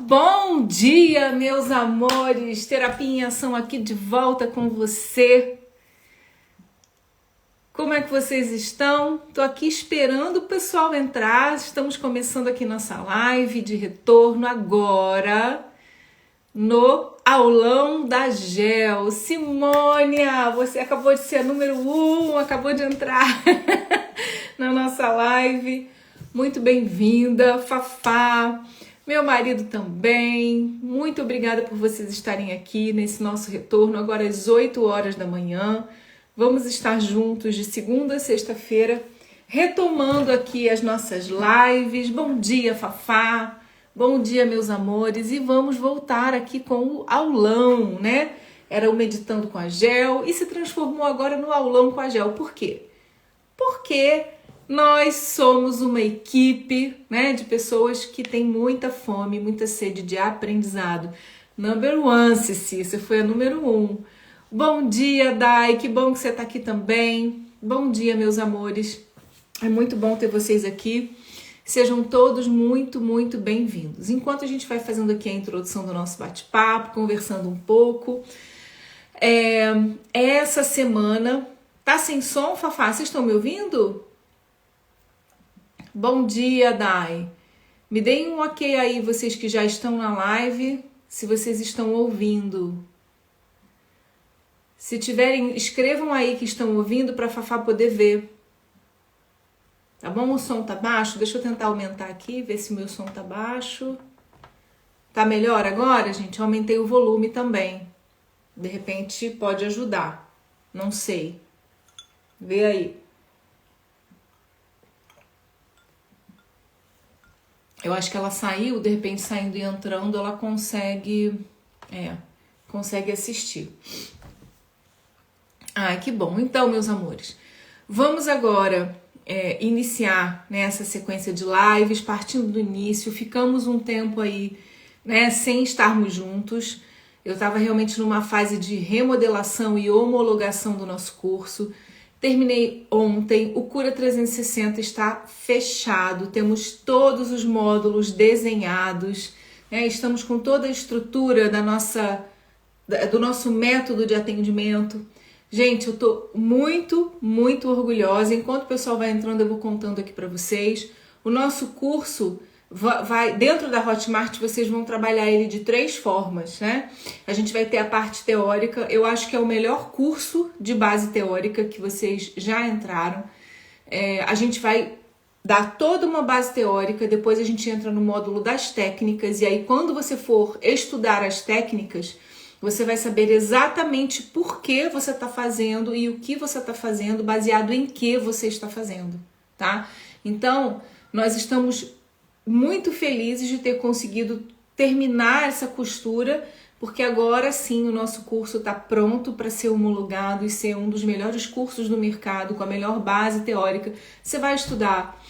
Bom dia, meus amores! Terapia em Ação aqui de volta com você. Como é que vocês estão? Tô aqui esperando o pessoal entrar. Estamos começando aqui nossa live de retorno agora no aulão da GEL. Simônia, você acabou de ser a número 1, acabou de entrar na nossa live. Muito bem-vinda, Fafá. Meu marido também. Muito obrigada por vocês estarem aqui nesse nosso retorno, agora às 8 horas da manhã. Vamos estar juntos de segunda a sexta-feira, retomando aqui as nossas lives. Bom dia, Fafá. Bom dia, meus amores. E vamos voltar aqui com o aulão, né? Era o Meditando com a GEL e se transformou agora no aulão com a GEL. Por quê? Porque nós somos uma equipe, né, de pessoas que têm muita fome, muita sede de aprendizado. Number one, Cici, você foi a número 1. Bom dia, Dai, que bom que você está aqui também. Bom dia, meus amores. É muito bom ter vocês aqui. Sejam todos muito, muito bem-vindos. Enquanto a gente vai fazendo aqui a introdução do nosso bate-papo, conversando um pouco, essa semana... Tá sem som, Fafá? Vocês estão me ouvindo? Bom dia, Dai. Me deem um ok aí, vocês que já estão na live, se vocês estão ouvindo. Se tiverem, escrevam aí que estão ouvindo para a Fafá poder ver. Tá bom? O som tá baixo? Deixa eu tentar aumentar aqui, ver se o meu som tá baixo. Tá melhor agora, gente? Eu aumentei o volume também. De repente pode ajudar. Não sei. Vê aí. Eu acho que ela saiu, de repente saindo e entrando, ela consegue assistir. Ai, que bom. Então, meus amores, vamos agora iniciar, né, essa sequência de lives, partindo do início. Ficamos um tempo aí, né, sem estarmos juntos. Eu estava realmente numa fase de remodelação e homologação do nosso curso. Terminei ontem, o Cura 360 está fechado, temos todos os módulos desenhados, né? Estamos com toda a estrutura do nosso método de atendimento. Gente, eu tô muito, muito orgulhosa. Enquanto o pessoal vai entrando, eu vou contando aqui para vocês. O nosso curso vai dentro da Hotmart, vocês vão trabalhar ele de 3 formas, né? A gente vai ter a parte teórica, eu acho que é o melhor curso de base teórica que vocês já entraram. A gente vai dar toda uma base teórica, depois a gente entra no módulo das técnicas, e aí quando você for estudar as técnicas, você vai saber exatamente por que você está fazendo e o que você está fazendo, baseado em que você está fazendo, tá? Então, nós estamos muito felizes de ter conseguido terminar essa costura, porque agora sim o nosso curso está pronto para ser homologado e ser um dos melhores cursos do mercado, com a melhor base teórica. Você vai estudar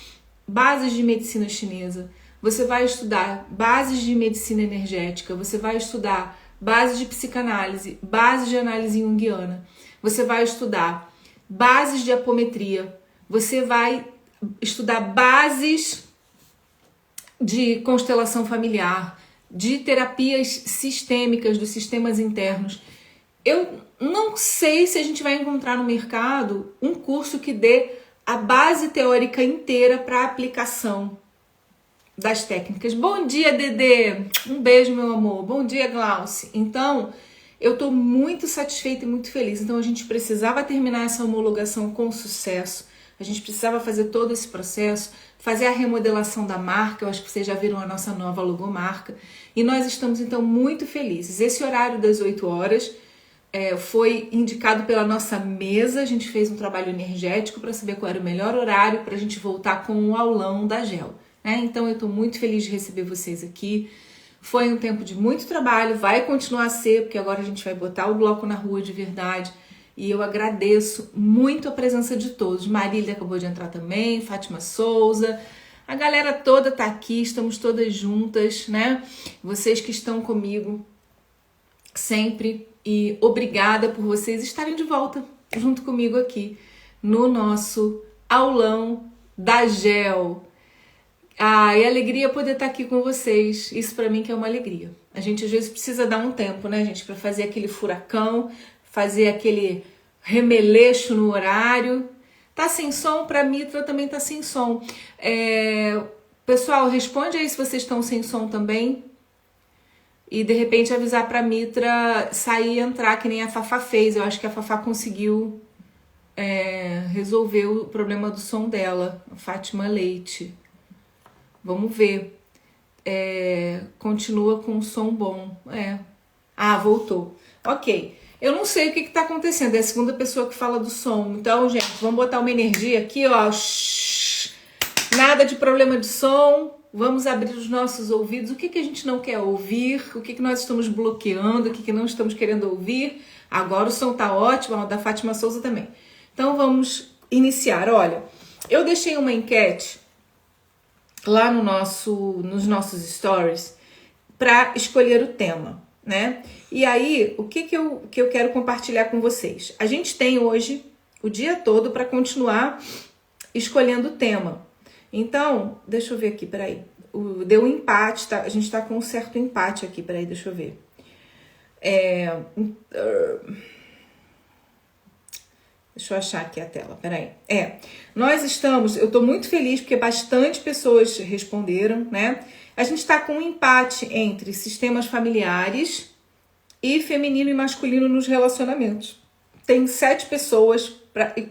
bases de medicina chinesa, você vai estudar bases de medicina energética, você vai estudar bases de psicanálise, bases de análise junguiana, você vai estudar bases de apometria, você vai estudar bases de constelação familiar, de terapias sistêmicas dos sistemas internos. Eu não sei se a gente vai encontrar no mercado um curso que dê a base teórica inteira para a aplicação das técnicas. Bom dia, Dedê! Um beijo, meu amor. Bom dia, Glauci. Então, eu estou muito satisfeita e muito feliz. Então, a gente precisava terminar essa homologação com sucesso. A gente precisava fazer todo esse processo, fazer a remodelação da marca. Eu acho que vocês já viram a nossa nova logomarca. E nós estamos, então, muito felizes. Esse horário das 8 horas foi indicado pela nossa mesa. A gente fez um trabalho energético para saber qual era o melhor horário para a gente voltar com o aulão da GEL. Então, eu estou muito feliz de receber vocês aqui. Foi um tempo de muito trabalho, vai continuar a ser, porque agora a gente vai botar o bloco na rua de verdade. E eu agradeço muito a presença de todos. Marília acabou de entrar também, Fátima Souza. A galera toda tá aqui, estamos todas juntas, né? Vocês que estão comigo sempre. E obrigada por vocês estarem de volta junto comigo aqui no nosso aulão da GEL. E alegria poder estar aqui com vocês. Isso pra mim que é uma alegria. A gente às vezes precisa dar um tempo, né, gente, pra fazer aquele furacão, fazer aquele remeleixo no horário. Tá sem som? Pra Mitra também tá sem som. Pessoal, responde aí se vocês estão sem som também. E de repente avisar pra Mitra sair e entrar, que nem a Fafá fez. Eu acho que a Fafá conseguiu resolver o problema do som dela. A Fátima Leite. Vamos ver. Continua com um som bom. Voltou. Ok. Eu não sei o que tá acontecendo. É a segunda pessoa que fala do som. Então, gente, vamos botar uma energia aqui, ó. Nada de problema de som. Vamos abrir os nossos ouvidos. O que a gente não quer ouvir? O que nós estamos bloqueando? O que não estamos querendo ouvir? Agora o som tá ótimo. Ó, da Fátima Souza também. Então, vamos iniciar. Olha, eu deixei uma enquete lá nos nossos stories para escolher o tema, né? E aí, o que eu quero compartilhar com vocês? A gente tem hoje o dia todo para continuar escolhendo o tema. Então, deixa eu ver aqui, peraí. Deu um empate, tá? A gente tá com um certo empate aqui, peraí, deixa eu ver. Deixa eu achar aqui a tela, peraí. Eu tô muito feliz porque bastante pessoas responderam, né? A gente tá com um empate entre sistemas familiares e feminino e masculino nos relacionamentos. Tem 7 pessoas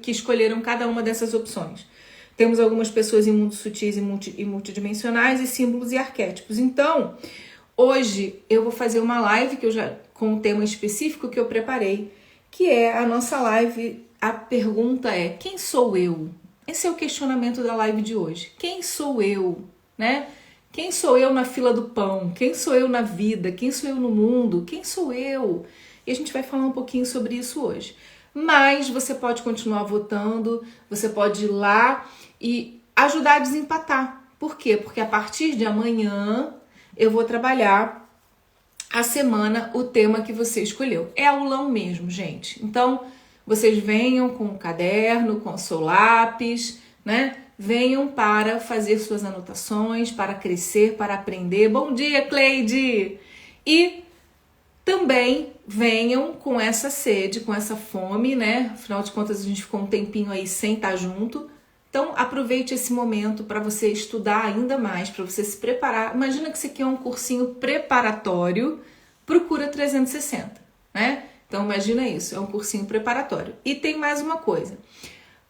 que escolheram cada uma dessas opções. Temos algumas pessoas em mundos sutis e multidimensionais e símbolos e arquétipos. Então, hoje eu vou fazer uma live com um tema específico que eu preparei, que é a nossa live. A pergunta é: quem sou eu? Esse é o questionamento da live de hoje. Quem sou eu, né? Quem sou eu na fila do pão? Quem sou eu na vida? Quem sou eu no mundo? Quem sou eu? E a gente vai falar um pouquinho sobre isso hoje. Mas você pode continuar votando, você pode ir lá e ajudar a desempatar. Por quê? Porque a partir de amanhã eu vou trabalhar a semana o tema que você escolheu. É aulão mesmo, gente. Então, vocês venham com o caderno, com o seu lápis, né? Venham para fazer suas anotações, para crescer, para aprender. Bom dia, Cleide! E também venham com essa sede, com essa fome, né? Afinal de contas, a gente ficou um tempinho aí sem estar junto. Então, aproveite esse momento para você estudar ainda mais, para você se preparar. Imagina que isso aqui é um cursinho preparatório para o Cura 360, né? Então, imagina isso, é um cursinho preparatório. E tem mais uma coisa.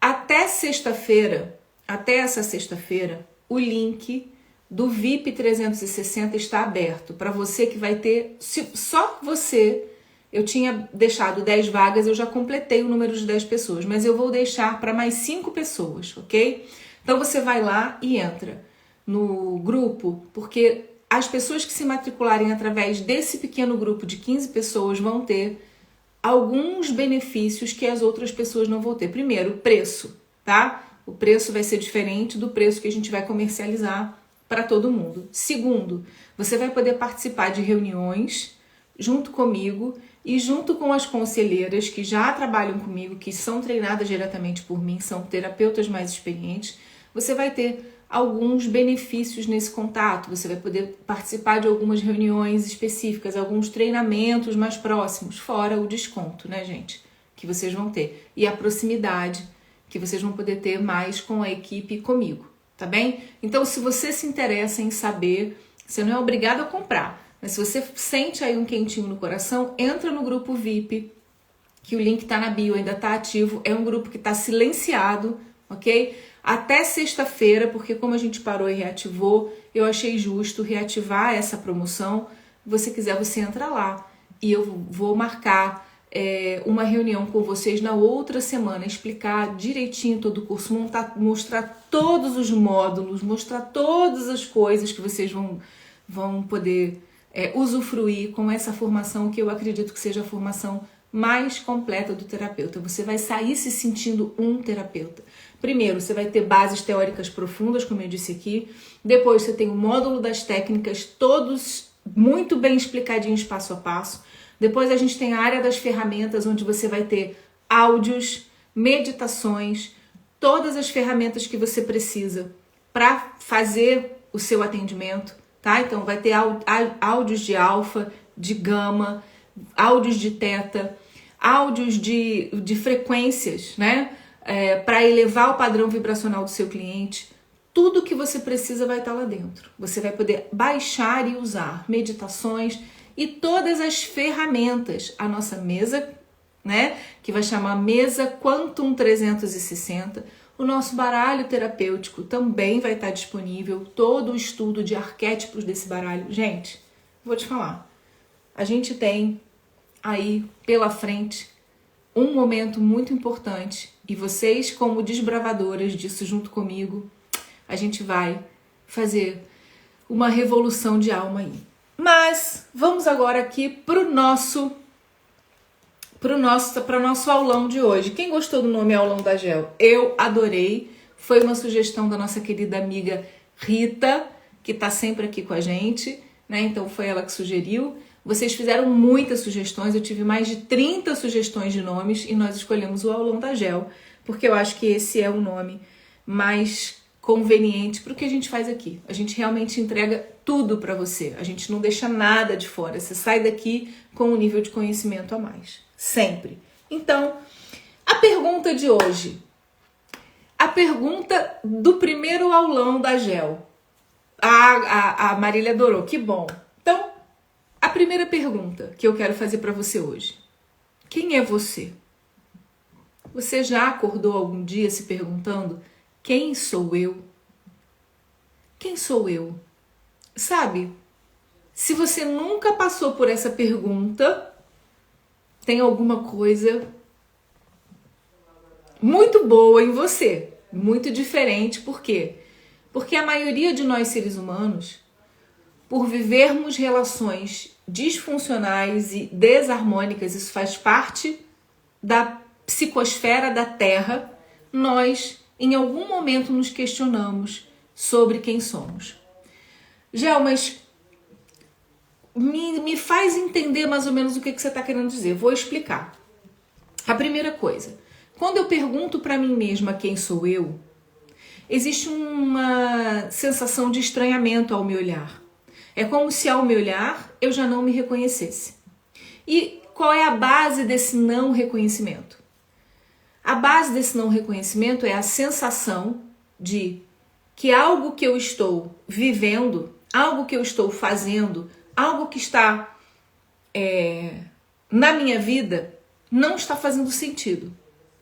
Até essa sexta-feira, o link do VIP 360 está aberto para você que vai ter, só você, eu tinha deixado 10 vagas, eu já completei o número de 10 pessoas, mas eu vou deixar para mais 5 pessoas, ok? Então você vai lá e entra no grupo, porque as pessoas que se matricularem através desse pequeno grupo de 15 pessoas vão ter alguns benefícios que as outras pessoas não vão ter. Primeiro, o preço, tá? O preço vai ser diferente do preço que a gente vai comercializar para todo mundo. Segundo, você vai poder participar de reuniões junto comigo e junto com as conselheiras que já trabalham comigo, que são treinadas diretamente por mim, são terapeutas mais experientes. Você vai ter alguns benefícios nesse contato, você vai poder participar de algumas reuniões específicas, alguns treinamentos mais próximos, fora o desconto, né, gente, que vocês vão ter, e a proximidade que vocês vão poder ter mais com a equipe e comigo, tá bem? Então, se você se interessa em saber, você não é obrigado a comprar, mas se você sente aí um quentinho no coração, entra no grupo VIP, que o link tá na bio, ainda tá ativo, é um grupo que tá silenciado, ok? Até sexta-feira, porque como a gente parou e reativou, eu achei justo reativar essa promoção. Se você quiser, você entra lá e eu vou marcar uma reunião com vocês na outra semana, explicar direitinho todo o curso, mostrar todos os módulos, mostrar todas as coisas que vocês vão poder usufruir com essa formação que eu acredito que seja a formação mais completa do terapeuta. Você vai sair se sentindo um terapeuta. Primeiro, você vai ter bases teóricas profundas, como eu disse aqui. Depois, você tem o módulo das técnicas, todos muito bem explicadinhos passo a passo. Depois, a gente tem a área das ferramentas, onde você vai ter áudios, meditações, todas as ferramentas que você precisa para fazer o seu atendimento, tá? Então vai ter áudios de alfa, de gama, áudios de teta, áudios de frequências, né? Para elevar o padrão vibracional do seu cliente. Tudo que você precisa vai estar lá dentro. Você vai poder baixar e usar meditações e todas as ferramentas. A nossa mesa, né? Que vai chamar Mesa Quantum 360. O nosso baralho terapêutico também vai estar disponível. Todo o estudo de arquétipos desse baralho. Gente, vou te falar. A gente tem aí pela frente um momento muito importante. E vocês, como desbravadoras disso junto comigo, a gente vai fazer uma revolução de alma aí. Mas vamos agora aqui para o nosso aulão de hoje. Quem gostou do nome Aulão da Gel? Eu adorei. Foi uma sugestão da nossa querida amiga Rita, que está sempre aqui com a gente, né? Então foi ela que sugeriu. Vocês fizeram muitas sugestões, eu tive mais de 30 sugestões de nomes e nós escolhemos o Aulão da Gel, porque eu acho que esse é o nome mais conveniente para o que a gente faz aqui. A gente realmente entrega tudo para você, a gente não deixa nada de fora, você sai daqui com um nível de conhecimento a mais, sempre. Então, a pergunta de hoje, a pergunta do primeiro aulão da Gel. A Marília adorou, que bom. Então, a primeira pergunta que eu quero fazer para você hoje. Quem é você? Você já acordou algum dia se perguntando quem sou eu? Quem sou eu? Sabe, se você nunca passou por essa pergunta, tem alguma coisa muito boa em você, muito diferente. Por quê? Porque a maioria de nós seres humanos, por vivermos relações disfuncionais e desarmônicas, isso faz parte da psicosfera da Terra, nós em algum momento nos questionamos sobre quem somos. Gel, mas me faz entender mais ou menos o que você está querendo dizer. Vou explicar. A primeira coisa, quando eu pergunto para mim mesma quem sou eu, existe uma sensação de estranhamento ao me olhar. É como se ao me olhar eu já não me reconhecesse. E qual é a base desse não reconhecimento? A base desse não reconhecimento é a sensação de que algo que eu estou vivendo, algo que eu estou fazendo, algo que está na minha vida não está fazendo sentido.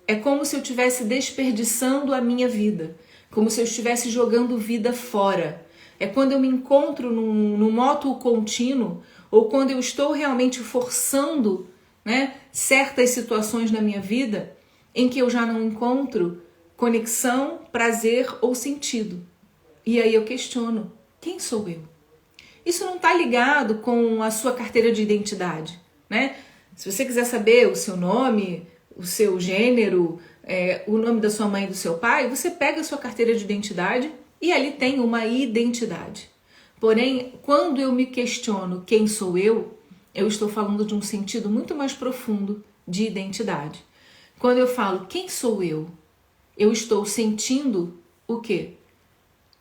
É como se eu estivesse desperdiçando a minha vida, como se eu estivesse jogando vida fora. É quando eu me encontro num moto contínuo ou quando eu estou realmente forçando, né, certas situações na minha vida em que eu já não encontro conexão, prazer ou sentido. E aí eu questiono, quem sou eu? Isso não está ligado com a sua carteira de identidade, né? Se você quiser saber o seu nome, o seu gênero, o nome da sua mãe e do seu pai, você pega a sua carteira de identidade e ali tem uma identidade. Porém, quando eu me questiono quem sou eu estou falando de um sentido muito mais profundo de identidade. Quando eu falo quem sou eu estou sentindo o quê?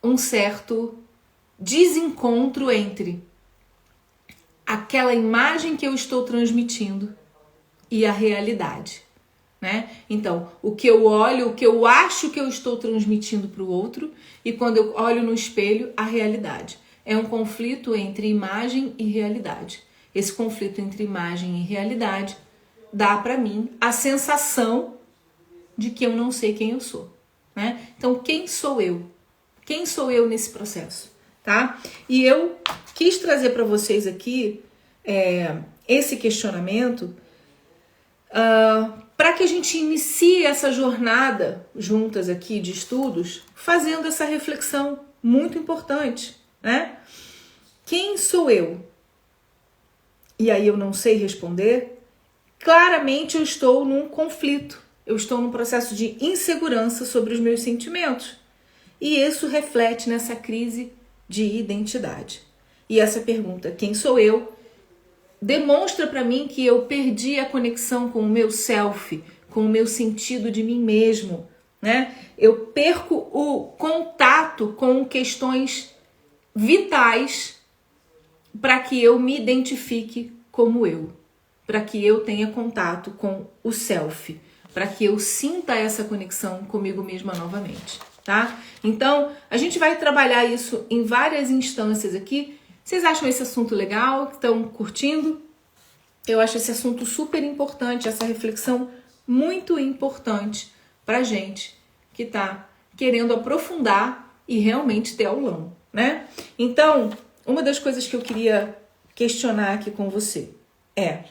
Um certo desencontro entre aquela imagem que eu estou transmitindo e a realidade, né? Então, o que eu olho, o que eu acho que eu estou transmitindo para o outro e quando eu olho no espelho, a realidade. É um conflito entre imagem e realidade. Esse conflito entre imagem e realidade dá para mim a sensação de que eu não sei quem eu sou, né? Então, quem sou eu? Quem sou eu nesse processo, tá? E eu quis trazer para vocês aqui esse questionamento para que a gente inicie essa jornada juntas aqui de estudos, fazendo essa reflexão muito importante, né? Quem sou eu? E aí eu não sei responder. Claramente eu estou num conflito, eu estou num processo de insegurança sobre os meus sentimentos. E isso reflete nessa crise de identidade. E essa pergunta, quem sou eu, demonstra para mim que eu perdi a conexão com o meu self, com o meu sentido de mim mesmo, né? Eu perco o contato com questões vitais para que eu me identifique como eu, para que eu tenha contato com o self, para que eu sinta essa conexão comigo mesma novamente, tá? Então, a gente vai trabalhar isso em várias instâncias aqui. Vocês acham esse assunto legal? Estão curtindo? Eu acho esse assunto super importante, essa reflexão muito importante pra gente que tá querendo aprofundar e realmente ter aulão, né? Então, uma das coisas que eu queria questionar aqui com você é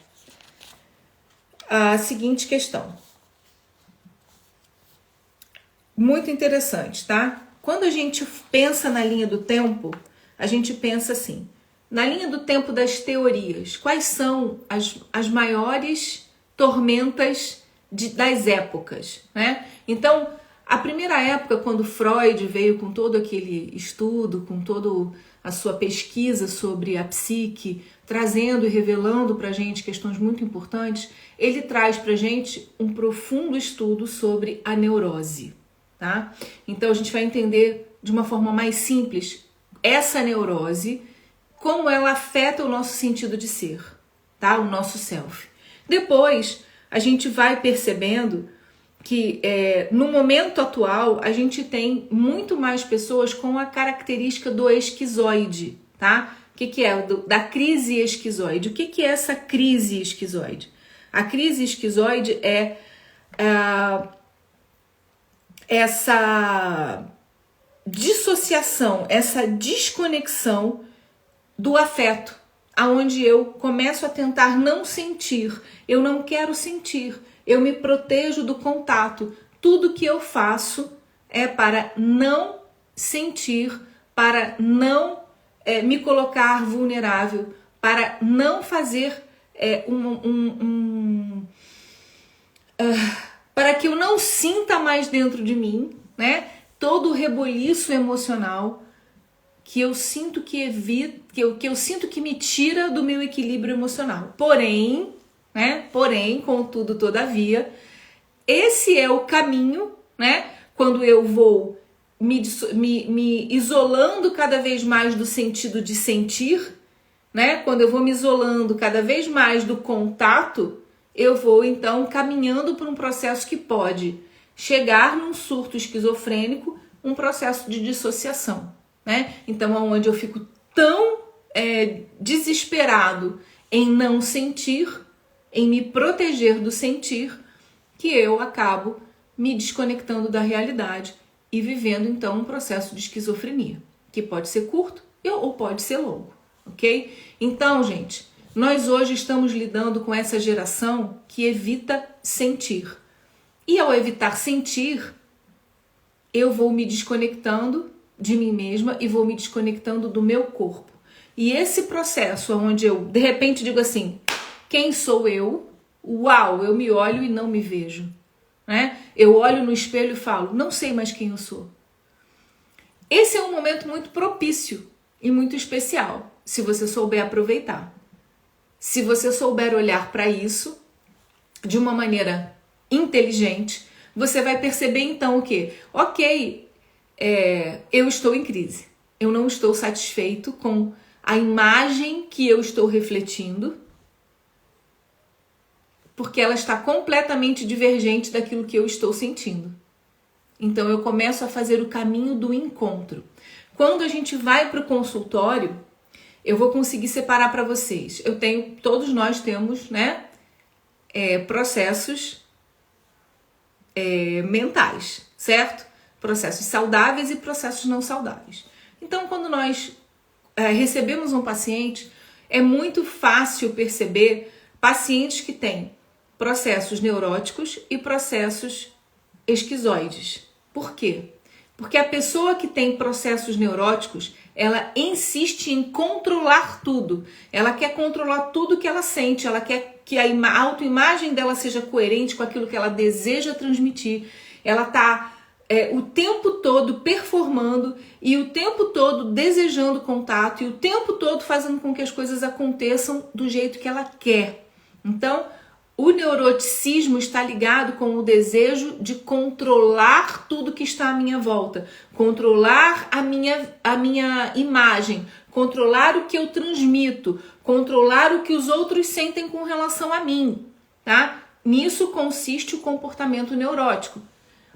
a seguinte questão. Muito interessante, tá? Quando a gente pensa na linha do tempo, a gente pensa assim, na linha do tempo das teorias, quais são as maiores tormentas das épocas, né? Então, a primeira época, quando Freud veio com todo aquele estudo, com toda a sua pesquisa sobre a psique, trazendo e revelando pra gente questões muito importantes, ele traz pra gente um profundo estudo sobre a neurose, tá? Então, a gente vai entender de uma forma mais simples essa neurose, como ela afeta o nosso sentido de ser, tá? O nosso self. Depois, a gente vai percebendo que no momento atual a gente tem muito mais pessoas com a característica do esquizoide, tá? O que é? Da crise esquizoide. O que é essa crise esquizoide? A crise esquizoide é essa dissociação, essa desconexão do afeto, aonde eu começo a tentar não sentir, eu não quero sentir, eu me protejo do contato. Tudo que eu faço é para não sentir, para não me colocar vulnerável, para não fazer para que eu não sinta mais dentro de mim, né? Todo o reboliço emocional que eu sinto que eu sinto que me tira do meu equilíbrio emocional. Porém, contudo, todavia, esse é o caminho, né? Quando eu vou me isolando cada vez mais do sentido de sentir, né? Quando eu vou me isolando cada vez mais do contato, eu vou então caminhando por um processo que pode chegar num surto esquizofrênico, um processo de dissociação, né? Então, onde eu fico tão desesperado em não sentir, em me proteger do sentir, que eu acabo me desconectando da realidade e vivendo então um processo de esquizofrenia, que pode ser curto ou pode ser longo, ok? Então, gente, nós hoje estamos lidando com essa geração que evita sentir. E ao evitar sentir, eu vou me desconectando de mim mesma e vou me desconectando do meu corpo. E esse processo onde eu, de repente, digo assim, quem sou eu? Uau, eu me olho e não me vejo, né? Eu olho no espelho e falo, não sei mais quem eu sou. Esse é um momento muito propício e muito especial, se você souber aproveitar. Se você souber olhar para isso de uma maneira inteligente, você vai perceber então o quê? Ok, eu estou em crise. Eu não estou satisfeito com a imagem que eu estou refletindo, porque ela está completamente divergente daquilo que eu estou sentindo. Então eu começo a fazer o caminho do encontro. Quando a gente vai para o consultório, eu vou conseguir separar para vocês. Todos nós temos, né, processos mentais, certo? Processos saudáveis e processos não saudáveis. Então, quando nós recebemos um paciente, é muito fácil perceber pacientes que têm processos neuróticos e processos esquizoides. Por quê? Porque a pessoa que tem processos neuróticos, ela insiste em controlar tudo. Ela quer controlar tudo que ela sente, ela quer que a autoimagem dela seja coerente com aquilo que ela deseja transmitir. Ela está o tempo todo performando e o tempo todo desejando contato e o tempo todo fazendo com que as coisas aconteçam do jeito que ela quer. Então, O neuroticismo está ligado com o desejo de controlar tudo que está à minha volta, controlar a minha imagem, controlar o que eu transmito, controlar o que os outros sentem com relação a mim, tá? Nisso consiste o comportamento neurótico.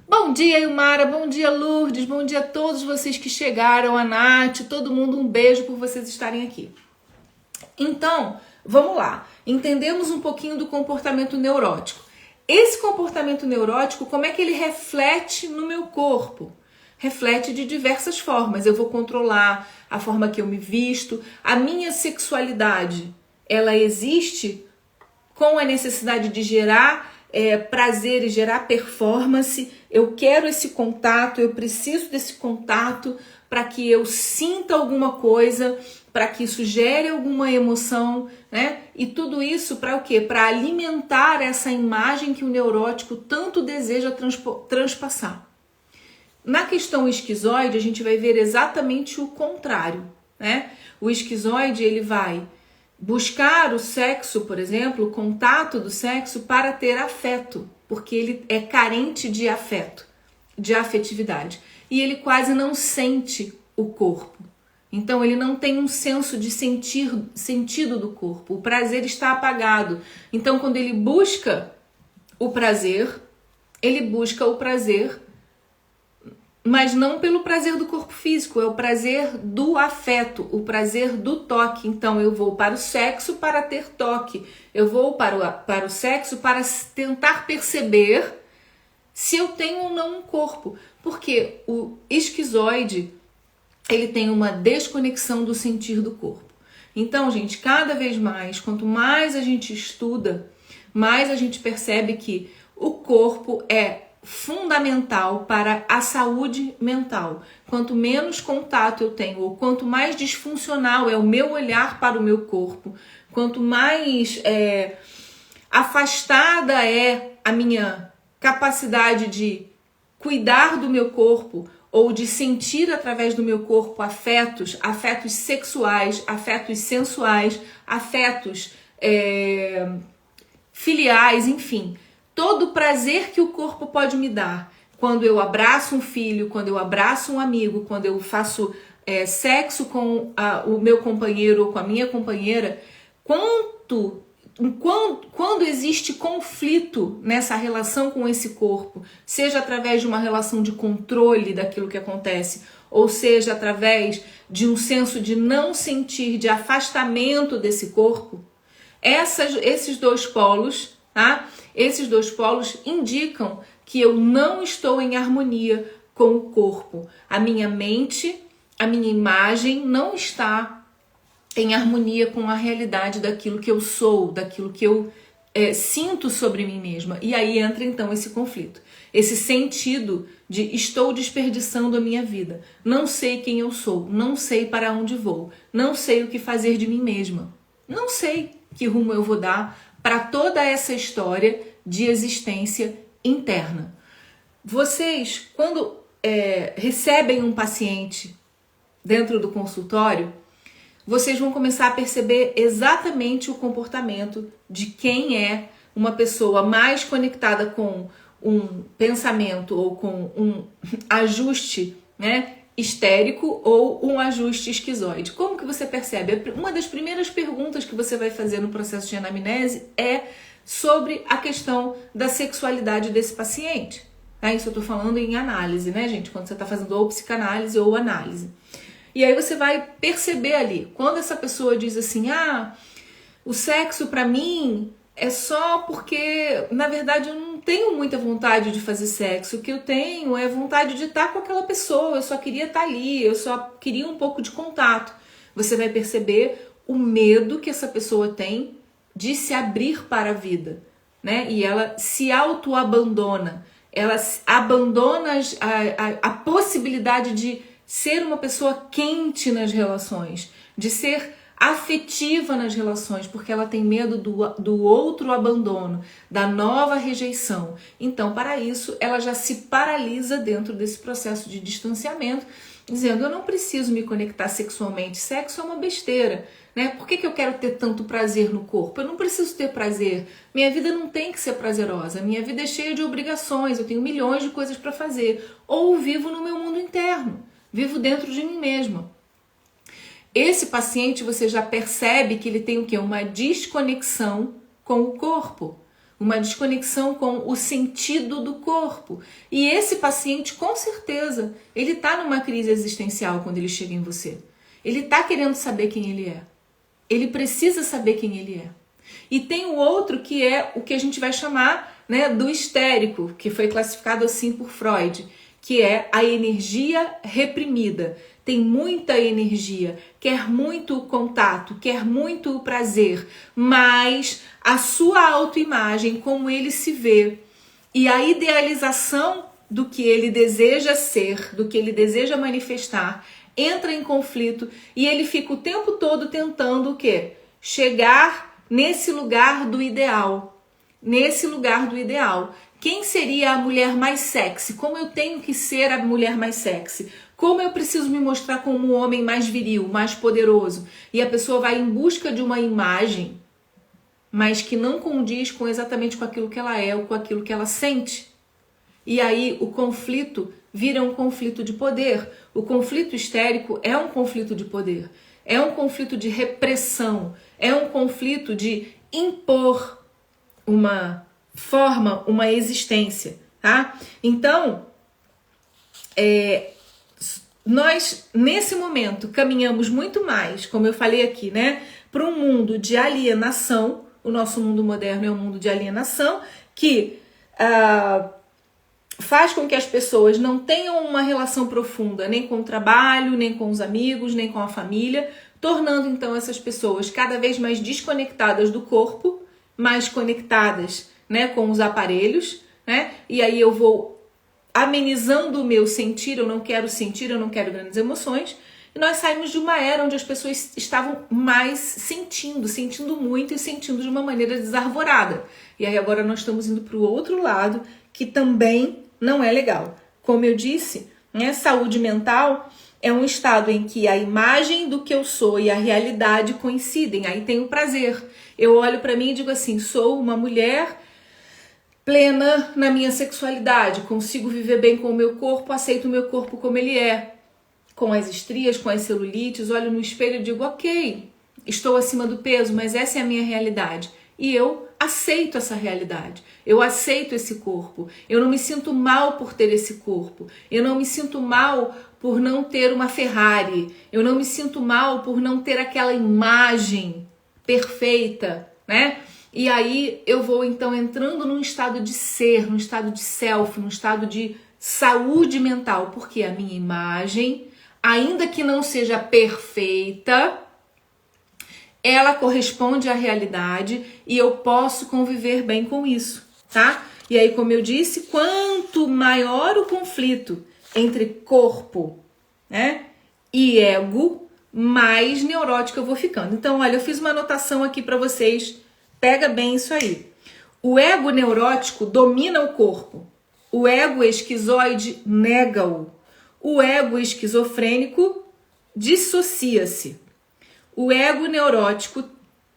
Bom dia, Ilmara, bom dia, Lourdes, bom dia a todos vocês que chegaram, a Nath, todo mundo, um beijo por vocês estarem aqui. Então, vamos lá, entendemos um pouquinho do comportamento neurótico. Esse comportamento neurótico, como é que ele reflete no meu corpo? Reflete de diversas formas. Eu vou controlar a forma que eu me visto, a minha sexualidade, ela existe com a necessidade de gerar prazer e gerar performance. Eu quero esse contato, eu preciso desse contato para que eu sinta alguma coisa, para que isso gere alguma emoção, né? E tudo isso para o quê? Para alimentar essa imagem que o neurótico tanto deseja transpassar. Na questão esquizoide, a gente vai ver exatamente o contrário, né? O esquizoide, ele vai buscar o sexo, por exemplo, o contato do sexo para ter afeto, porque ele é carente de afeto, de afetividade. E ele quase não sente o corpo. Então ele não tem um senso de sentido do corpo. O prazer está apagado. Então quando ele busca o prazer, mas não pelo prazer do corpo físico, é o prazer do afeto, o prazer do toque. Então eu vou para o sexo para ter toque, eu vou para o sexo para tentar perceber se eu tenho ou não um corpo. Porque o esquizoide, ele tem uma desconexão do sentir do corpo. Então, gente, cada vez mais, quanto mais a gente estuda, mais a gente percebe que o corpo é fundamental para a saúde mental. Quanto menos contato eu tenho, ou quanto mais disfuncional é o meu olhar para o meu corpo, quanto mais afastada é a minha capacidade de cuidar do meu corpo, ou de sentir através do meu corpo afetos sexuais, afetos sensuais, afetos filiais, enfim. Todo o prazer que o corpo pode me dar. Quando eu abraço um filho, quando eu abraço um amigo, quando eu faço sexo com o meu companheiro ou com a minha companheira, quando existe conflito nessa relação com esse corpo, seja através de uma relação de controle daquilo que acontece, ou seja através de um senso de não sentir, de afastamento desse corpo, esses dois polos, tá? Esses dois polos indicam que eu não estou em harmonia com o corpo. A minha mente, a minha imagem não está em harmonia com a realidade daquilo que eu sou, daquilo que eu sinto sobre mim mesma. E aí entra então esse conflito, esse sentido de estou desperdiçando a minha vida, não sei quem eu sou, não sei para onde vou, não sei o que fazer de mim mesma, não sei que rumo eu vou dar para toda essa história de existência interna. Vocês, quando recebem um paciente dentro do consultório, vocês vão começar a perceber exatamente o comportamento de quem é uma pessoa mais conectada com um pensamento ou com um ajuste, né, histérico ou um ajuste esquizoide. Como que você percebe? Uma das primeiras perguntas que você vai fazer no processo de anamnese é sobre a questão da sexualidade desse paciente. Tá? Isso eu tô falando em análise, né, gente? Quando você tá fazendo ou psicanálise ou análise. E aí você vai perceber ali, quando essa pessoa diz assim, o sexo pra mim é só porque, na verdade, eu não tenho muita vontade de fazer sexo. O que eu tenho é vontade de estar com aquela pessoa, eu só queria estar ali, eu só queria um pouco de contato. Você vai perceber o medo que essa pessoa tem de se abrir para a vida, né? E ela se autoabandona, ela abandona a possibilidade de ser uma pessoa quente nas relações, de ser afetiva nas relações, porque ela tem medo do outro abandono, da nova rejeição. Então, para isso, ela já se paralisa dentro desse processo de distanciamento dizendo, eu não preciso me conectar sexualmente, sexo é uma besteira, né? Por que eu quero ter tanto prazer no corpo? Eu não preciso ter prazer, minha vida não tem que ser prazerosa, minha vida é cheia de obrigações, eu tenho milhões de coisas para fazer, ou vivo no meu mundo interno, vivo dentro de mim mesma. Esse paciente, você já percebe que ele tem o quê? Uma desconexão com o corpo, uma desconexão com o sentido do corpo. E esse paciente, com certeza, ele está numa crise existencial quando ele chega em você. Ele está querendo saber quem ele é. Ele precisa saber quem ele é. E tem o outro que é o que a gente vai chamar, né, do histérico, que foi classificado assim por Freud, que é a energia reprimida. Tem muita energia, quer muito contato, quer muito prazer, mas a sua autoimagem, como ele se vê, e a idealização do que ele deseja ser, do que ele deseja manifestar, entra em conflito e ele fica o tempo todo tentando o quê? Chegar nesse lugar do ideal. Nesse lugar do ideal. Quem seria a mulher mais sexy? Como eu tenho que ser a mulher mais sexy? Como eu preciso me mostrar como um homem mais viril, mais poderoso? E a pessoa vai em busca de uma imagem, mas que não condiz com exatamente com aquilo que ela é ou com aquilo que ela sente. E aí o conflito vira um conflito de poder. O conflito histérico é um conflito de poder. É um conflito de repressão. É um conflito de impor uma forma, uma existência, tá? Então, nós, nesse momento, caminhamos muito mais, como eu falei aqui, né, para um mundo de alienação. O nosso mundo moderno é um mundo de alienação que faz com que as pessoas não tenham uma relação profunda nem com o trabalho, nem com os amigos, nem com a família, tornando então essas pessoas cada vez mais desconectadas do corpo, mais conectadas, né, com os aparelhos, né? E aí eu vou amenizando o meu sentir, eu não quero grandes emoções. E nós saímos de uma era onde as pessoas estavam mais sentindo muito e sentindo de uma maneira desarvorada. E aí agora nós estamos indo para o outro lado, que também não é legal. Como eu disse, né, saúde mental é um estado em que a imagem do que eu sou e a realidade coincidem. Aí tem o prazer. Eu olho para mim e digo assim, sou uma mulher plena na minha sexualidade, consigo viver bem com o meu corpo, aceito o meu corpo como ele é, com as estrias, com as celulites, olho no espelho e digo, ok, estou acima do peso, mas essa é a minha realidade. E eu aceito essa realidade, eu aceito esse corpo, eu não me sinto mal por ter esse corpo, eu não me sinto mal por não ter uma Ferrari, eu não me sinto mal por não ter aquela imagem perfeita, né? E aí eu vou então entrando num estado de ser, num estado de self, num estado de saúde mental, porque a minha imagem, ainda que não seja perfeita, ela corresponde à realidade e eu posso conviver bem com isso, tá? E aí, como eu disse, quanto maior o conflito entre corpo, né, e ego, mais neurótica eu vou ficando. Então, olha, eu fiz uma anotação aqui para vocês. Pega bem isso aí. O ego neurótico domina o corpo. O ego esquizoide nega-o. O ego esquizofrênico dissocia-se. O ego neurótico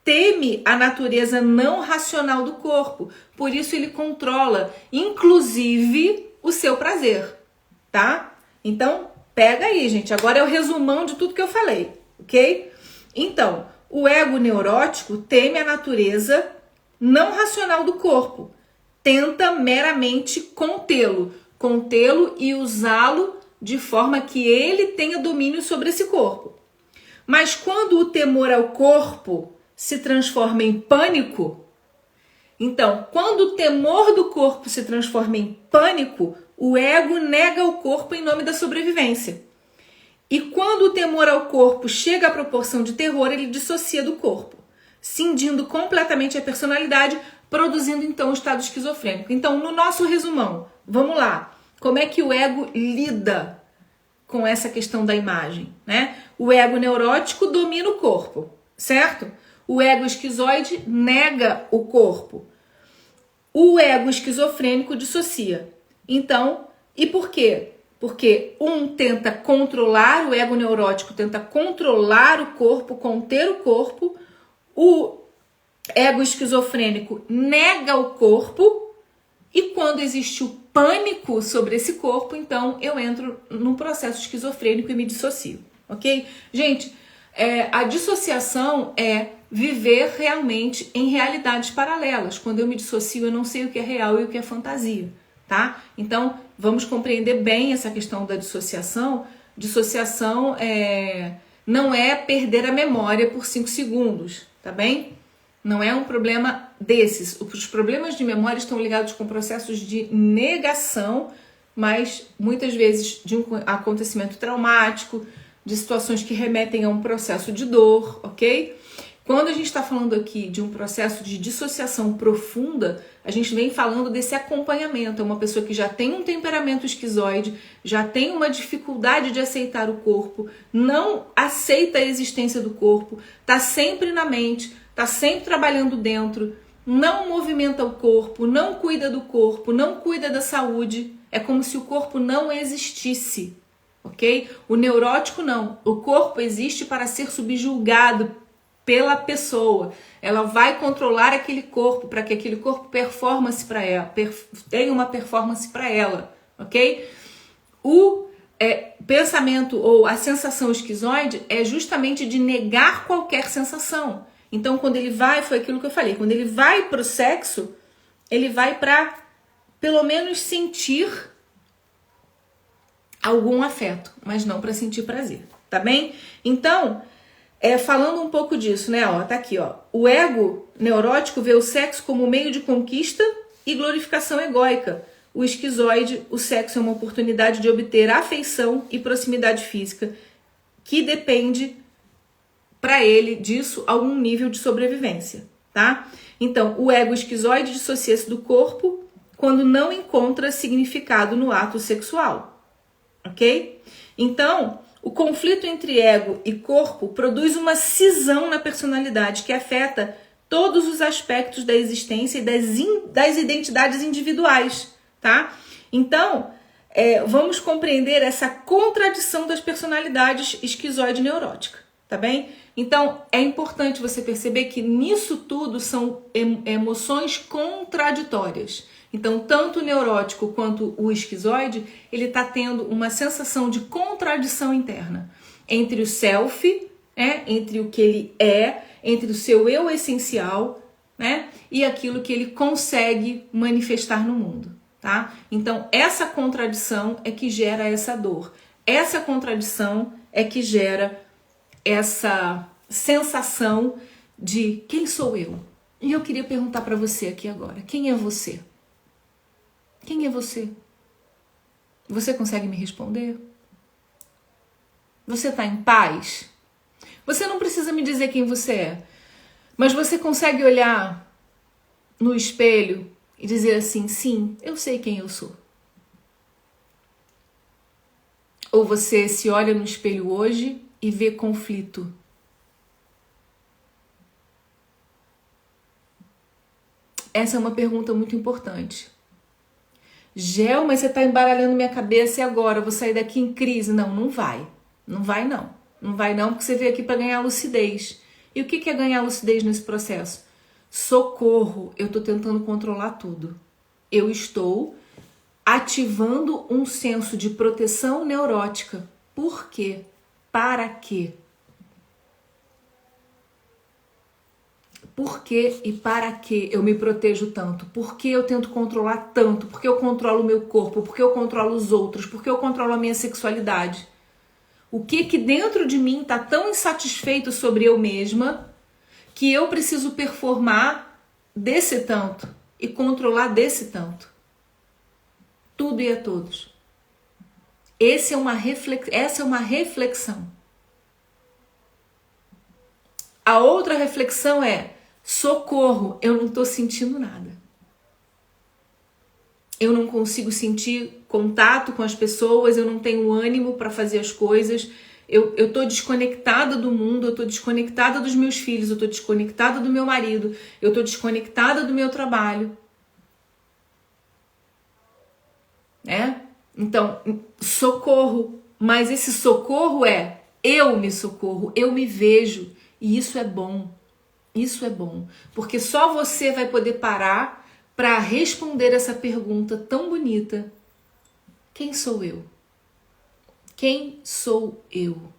teme a natureza não racional do corpo. Por isso ele controla, inclusive, o seu prazer, tá? Então, pega aí, gente. Agora é o resumão de tudo que eu falei, ok? Então, o ego neurótico teme a natureza não racional do corpo. Tenta meramente contê-lo e usá-lo de forma que ele tenha domínio sobre esse corpo. Mas quando o temor ao corpo se transforma em pânico, então, quando o temor do corpo se transforma em pânico, o ego nega o corpo em nome da sobrevivência. E quando o temor ao corpo chega à proporção de terror, ele dissocia do corpo, cindindo completamente a personalidade, produzindo então o estado esquizofrênico. Então, no nosso resumão, vamos lá. Como é que o ego lida com essa questão da imagem, né? O ego neurótico domina o corpo, certo? O ego esquizoide nega o corpo. O ego esquizofrênico dissocia. Então, e por quê? Porque um tenta controlar, o ego neurótico tenta controlar o corpo, conter o corpo, o ego esquizofrênico nega o corpo, e quando existe o pânico sobre esse corpo, então eu entro num processo esquizofrênico e me dissocio, ok? Gente, a dissociação é viver realmente em realidades paralelas. Quando eu me dissocio, eu não sei o que é real e o que é fantasia, tá? Então, vamos compreender bem essa questão da dissociação. Dissociação não é perder a memória por 5 segundos, tá bem? Não é um problema desses. Os problemas de memória estão ligados com processos de negação, mas muitas vezes de um acontecimento traumático, de situações que remetem a um processo de dor, ok? Quando a gente está falando aqui de um processo de dissociação profunda, a gente vem falando desse acompanhamento. É uma pessoa que já tem um temperamento esquizoide, já tem uma dificuldade de aceitar o corpo, não aceita a existência do corpo, está sempre na mente, está sempre trabalhando dentro, não movimenta o corpo, não cuida do corpo, não cuida da saúde. É como se o corpo não existisse, ok? O neurótico não. O corpo existe para ser subjugado pela pessoa. Ela vai controlar aquele corpo para que aquele corpo tenha uma performance para ela, ok? O pensamento ou a sensação esquizoide é justamente de negar qualquer sensação. Então, quando ele vai, foi aquilo que eu falei, quando ele vai para o sexo, ele vai para, pelo menos, sentir algum afeto, mas não para sentir prazer, tá bem? Então, falando um pouco disso, né? Ó, tá aqui, ó. O ego neurótico vê o sexo como meio de conquista e glorificação egóica. O esquizoide, o sexo é uma oportunidade de obter afeição e proximidade física, que depende para ele disso algum nível de sobrevivência, tá? Então, o ego esquizoide dissocia-se do corpo quando não encontra significado no ato sexual, ok? Então, o conflito entre ego e corpo produz uma cisão na personalidade que afeta todos os aspectos da existência e das identidades individuais, tá? Então, vamos compreender essa contradição das personalidades esquizoide e neurótica, tá bem? Então, é importante você perceber que nisso tudo são emoções contraditórias. Então, tanto o neurótico quanto o esquizoide, ele está tendo uma sensação de contradição interna entre o self, entre o que ele é, entre o seu eu essencial, né, e aquilo que ele consegue manifestar no mundo, tá? Então, essa contradição é que gera essa dor. Essa contradição é que gera essa sensação de quem sou eu? E eu queria perguntar para você aqui agora, quem é você? Quem é você? Você consegue me responder? Você está em paz? Você não precisa me dizer quem você é, mas você consegue olhar no espelho e dizer assim, sim, eu sei quem eu sou. Ou você se olha no espelho hoje e vê conflito. Essa é uma pergunta muito importante. Gel, mas você está embaralhando minha cabeça e agora? Eu vou sair daqui em crise? Não, não vai. Não vai não. Não vai não, porque você veio aqui para ganhar lucidez. E o que é ganhar lucidez nesse processo? Socorro, eu estou tentando controlar tudo. Eu estou ativando um senso de proteção neurótica. Por quê? Para quê? Por que e para que eu me protejo tanto? Por que eu tento controlar tanto? Por que eu controlo o meu corpo? Por que eu controlo os outros? Por que eu controlo a minha sexualidade? O que dentro de mim está tão insatisfeito sobre eu mesma que eu preciso performar desse tanto e controlar desse tanto? Tudo e a todos. Essa é uma reflexão. A outra reflexão é: socorro, eu não estou sentindo nada. Eu não consigo sentir contato com as pessoas, eu não tenho ânimo para fazer as coisas, eu estou desconectada do mundo, eu estou desconectada dos meus filhos, eu estou desconectada do meu marido, eu estou desconectada do meu trabalho. Então, socorro, mas esse socorro é eu me socorro, eu me vejo, e isso é bom. Isso é bom, porque só você vai poder parar para responder essa pergunta tão bonita: quem sou eu? Quem sou eu?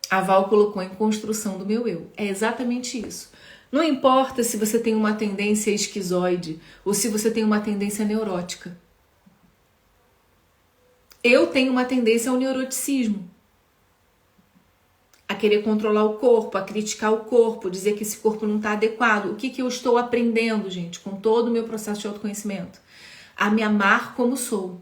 A Val colocou em construção do meu eu. É exatamente isso. Não importa se você tem uma tendência esquizoide ou se você tem uma tendência neurótica. Eu tenho uma tendência ao neuroticismo. A querer controlar o corpo, a criticar o corpo, dizer que esse corpo não está adequado. O que eu estou aprendendo, gente, com todo o meu processo de autoconhecimento? A me amar como sou.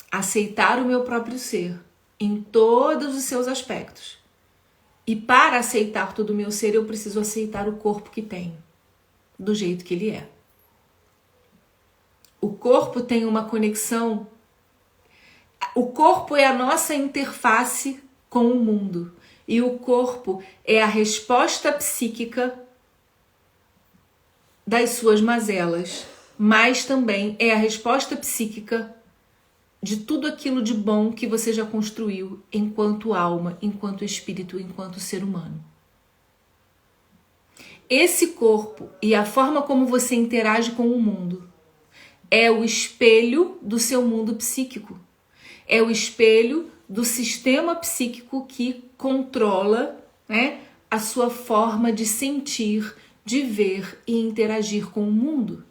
Aceitar o meu próprio ser em todos os seus aspectos. E para aceitar todo o meu ser, eu preciso aceitar o corpo que tenho, do jeito que ele é. O corpo tem uma conexão. O corpo é a nossa interface com o mundo. E o corpo é a resposta psíquica das suas mazelas, mas também é a resposta psíquica de tudo aquilo de bom que você já construiu enquanto alma, enquanto espírito, enquanto ser humano. Esse corpo e a forma como você interage com o mundo é o espelho do seu mundo psíquico. É o espelho do sistema psíquico que controla, né, a sua forma de sentir, de ver e interagir com o mundo.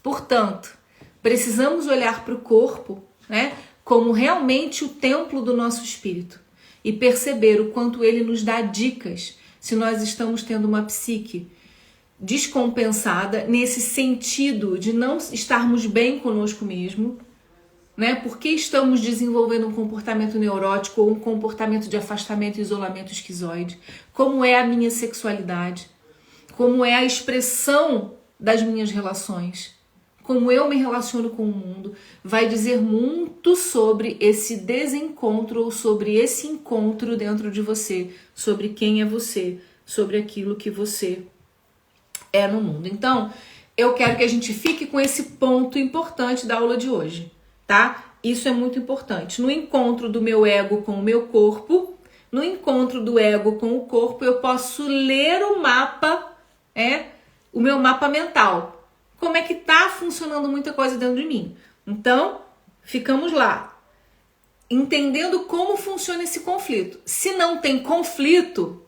Portanto, precisamos olhar para o corpo, né, como realmente o templo do nosso espírito e perceber o quanto ele nos dá dicas se nós estamos tendo uma psique descompensada nesse sentido de não estarmos bem conosco mesmo, né? Porque estamos desenvolvendo um comportamento neurótico ou um comportamento de afastamento e isolamento esquizoide, como é a minha sexualidade, como é a expressão das minhas relações, como eu me relaciono com o mundo, vai dizer muito sobre esse desencontro ou sobre esse encontro dentro de você, sobre quem é você, sobre aquilo que você é no mundo. Então, eu quero que a gente fique com esse ponto importante da aula de hoje, tá? Isso é muito importante. No encontro do meu ego com o meu corpo, no encontro do ego com o corpo, eu posso ler o mapa, o meu mapa mental. Como é que tá funcionando muita coisa dentro de mim. Então, ficamos lá, entendendo como funciona esse conflito. Se não tem conflito,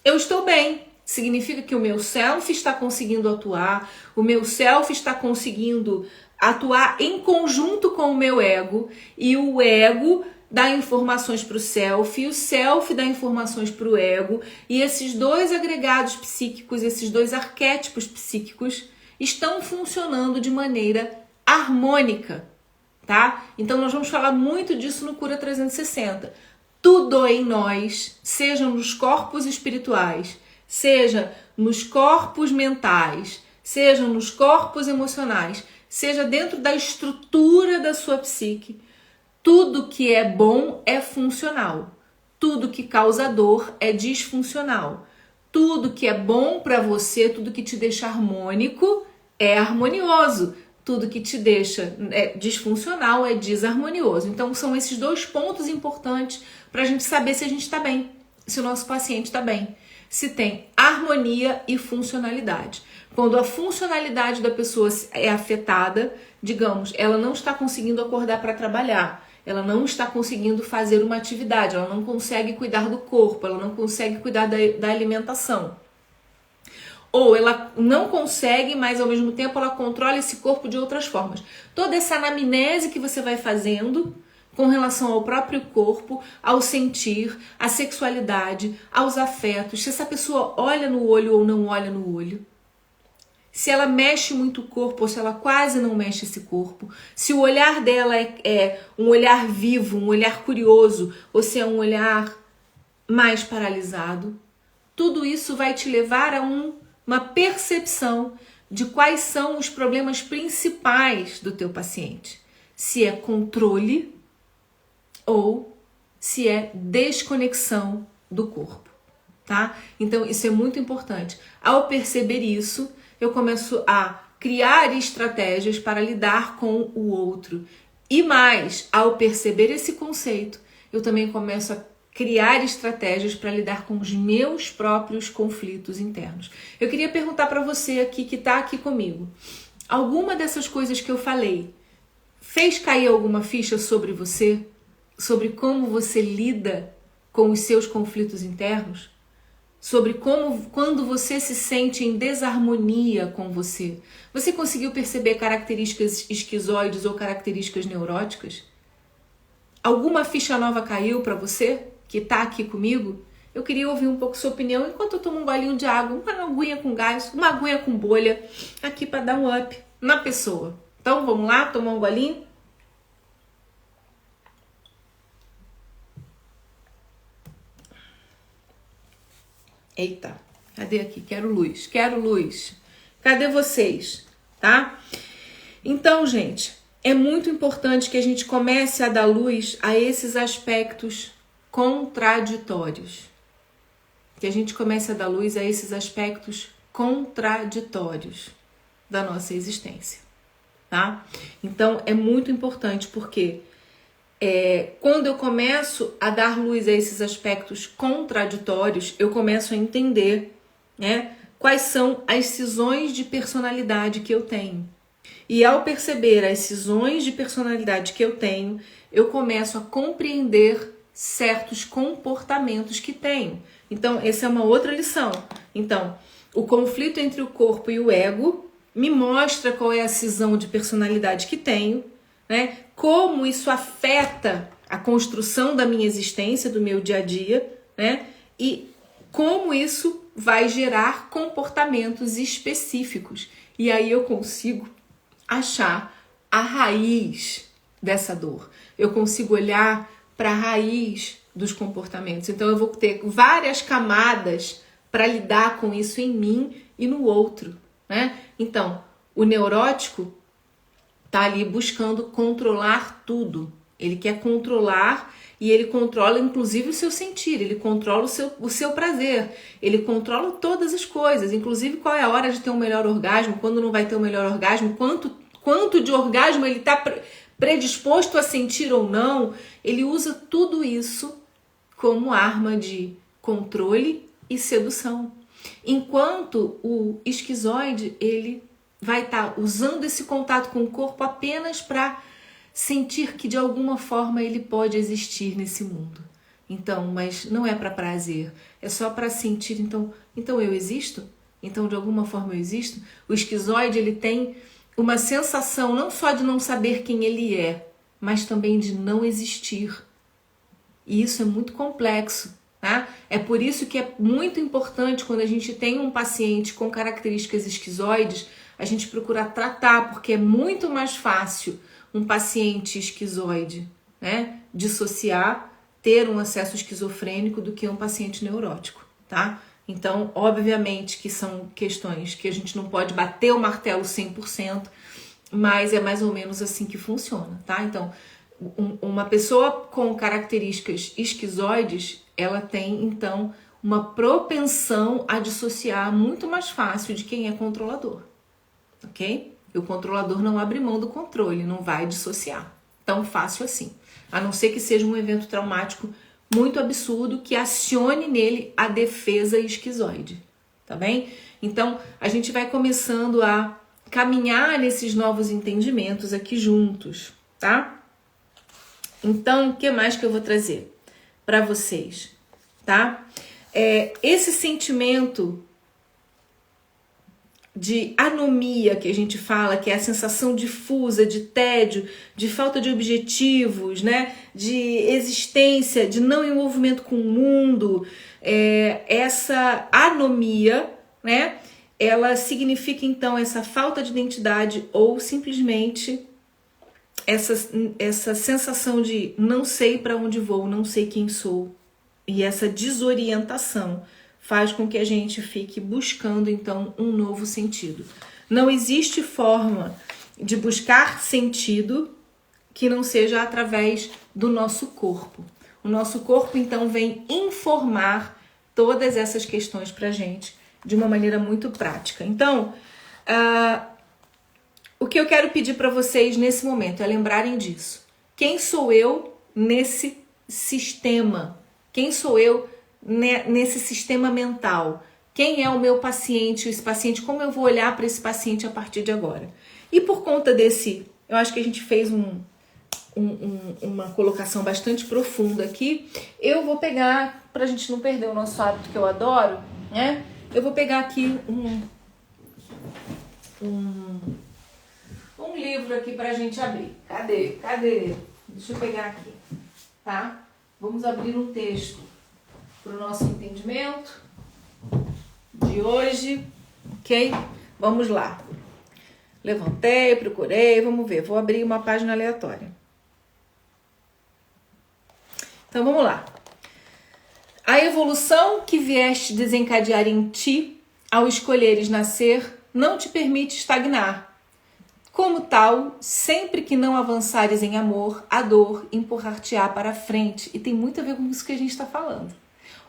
eu estou bem. Significa que o meu self está conseguindo atuar, o meu self está conseguindo atuar em conjunto com o meu ego, e o ego dá informações para o self, e o self dá informações para o ego, e esses dois agregados psíquicos, esses dois arquétipos psíquicos estão funcionando de maneira harmônica, tá? Então nós vamos falar muito disso no Cura 360. Tudo em nós, seja nos corpos espirituais, seja nos corpos mentais, seja nos corpos emocionais, seja dentro da estrutura da sua psique, tudo que é bom é funcional. Tudo que causa dor é disfuncional. Tudo que é bom para você, tudo que te deixa harmônico é harmonioso. Tudo que te deixa disfuncional é desarmonioso. Então são esses dois pontos importantes para a gente saber se a gente está bem, se o nosso paciente está bem. Se tem harmonia e funcionalidade. Quando a funcionalidade da pessoa é afetada, digamos, ela não está conseguindo acordar para trabalhar, ela não está conseguindo fazer uma atividade, ela não consegue cuidar do corpo, ela não consegue cuidar da alimentação. Ou ela não consegue, mas ao mesmo tempo ela controla esse corpo de outras formas. Toda essa anamnese que você vai fazendo com relação ao próprio corpo, ao sentir, à sexualidade, aos afetos, se essa pessoa olha no olho ou não olha no olho, se ela mexe muito o corpo ou se ela quase não mexe esse corpo, se o olhar dela é um olhar vivo, um olhar curioso, ou se é um olhar mais paralisado, tudo isso vai te levar a uma percepção de quais são os problemas principais do teu paciente. Se é controle ou se é desconexão do corpo. tá? Então isso é muito importante. Ao perceber isso, eu começo a criar estratégias para lidar com o outro. E mais, ao perceber esse conceito, eu também começo a criar estratégias para lidar com os meus próprios conflitos internos. Eu queria perguntar para você aqui que está aqui comigo, alguma dessas coisas que eu falei fez cair alguma ficha sobre você? Sobre como você lida com os seus conflitos internos? Sobre como, quando você se sente em desarmonia com você, você conseguiu perceber características esquizoides ou características neuróticas? Alguma ficha nova caiu para você que tá aqui comigo? Eu queria ouvir um pouco sua opinião enquanto eu tomo um golinho de água, uma aguinha com gás, uma aguinha com bolha, aqui para dar um up na pessoa. Então vamos lá, tomar um golinho? Eita, cadê aqui? Quero luz, quero luz. Cadê vocês? Tá? Então, gente, é muito importante que a gente comece a dar luz a esses aspectos contraditórios. Que a gente comece a dar luz a esses aspectos contraditórios da nossa existência, tá? Então, é muito importante porque quando eu começo a dar luz a esses aspectos contraditórios, eu começo a entender, né, quais são as cisões de personalidade que eu tenho. E ao perceber as cisões de personalidade que eu tenho, eu começo a compreender certos comportamentos que tenho. Então, essa é uma outra lição. Então, o conflito entre o corpo e o ego me mostra qual é a cisão de personalidade que tenho, né? Como isso afeta a construção da minha existência, do meu dia a dia, né? E como isso vai gerar comportamentos específicos. E aí eu consigo achar a raiz dessa dor. Eu consigo olhar para a raiz dos comportamentos. Então eu vou ter várias camadas para lidar com isso em mim e no outro, né? Então, o neurótico tá ali buscando controlar tudo. Ele quer controlar e ele controla inclusive o seu sentir, ele controla o seu prazer, ele controla todas as coisas, inclusive qual é a hora de ter um melhor orgasmo, quando não vai ter um melhor orgasmo, quanto de orgasmo ele está predisposto a sentir ou não. Ele usa tudo isso como arma de controle e sedução. Enquanto o esquizoide, ele vai estar usando esse contato com o corpo apenas para sentir que de alguma forma ele pode existir nesse mundo. Então, mas não é para prazer, é só para sentir, então eu existo? Então de alguma forma eu existo? O esquizoide, ele tem uma sensação não só de não saber quem ele é, mas também de não existir. E isso é muito complexo, tá? É por isso que é muito importante quando a gente tem um paciente com características esquizoides, a gente procura tratar, porque é muito mais fácil um paciente esquizoide, né, dissociar, ter um acesso esquizofrênico do que um paciente neurótico, tá? Então, obviamente que são questões que a gente não pode bater o martelo 100%, mas é mais ou menos assim que funciona, tá? Então, uma pessoa com características esquizoides, ela tem, então, uma propensão a dissociar muito mais fácil de quem é controlador, ok? E o controlador não abre mão do controle, não vai dissociar tão fácil assim. A não ser que seja um evento traumático muito absurdo que acione nele a defesa esquizoide, tá bem? Então, a gente vai começando a caminhar nesses novos entendimentos aqui juntos, tá? Então, o que mais que eu vou trazer para vocês, tá? Esse sentimento de anomia que a gente fala, que é a sensação difusa de tédio, de falta de objetivos, né? De existência, de não envolvimento com o mundo, essa anomia, né? Ela significa então essa falta de identidade ou simplesmente essa sensação de não sei para onde vou, não sei quem sou, e essa desorientação faz com que a gente fique buscando, então, um novo sentido. Não existe forma de buscar sentido que não seja através do nosso corpo. O nosso corpo, então, vem informar todas essas questões pra gente de uma maneira muito prática. Então, o que eu quero pedir para vocês nesse momento é lembrarem disso. Quem sou eu nesse sistema? Quem sou eu nesse sistema mental? Quem é o meu paciente, esse paciente? Como eu vou olhar para esse paciente a partir de agora? E por conta desse, eu acho que a gente fez uma colocação bastante profunda aqui. Eu vou pegar, para a gente não perder o nosso hábito que eu adoro, né? Eu vou pegar aqui um livro aqui pra gente abrir. Cadê? Deixa eu pegar aqui, tá? Vamos abrir um texto pro nosso entendimento de hoje, ok? Vamos lá. Levantei, procurei, vamos ver. Vou abrir uma página aleatória. Então, vamos lá. A evolução que vieste desencadear em ti, ao escolheres nascer, não te permite estagnar. Como tal, sempre que não avançares em amor, a dor empurrar-te-á para a frente. E tem muito a ver com isso que a gente está falando.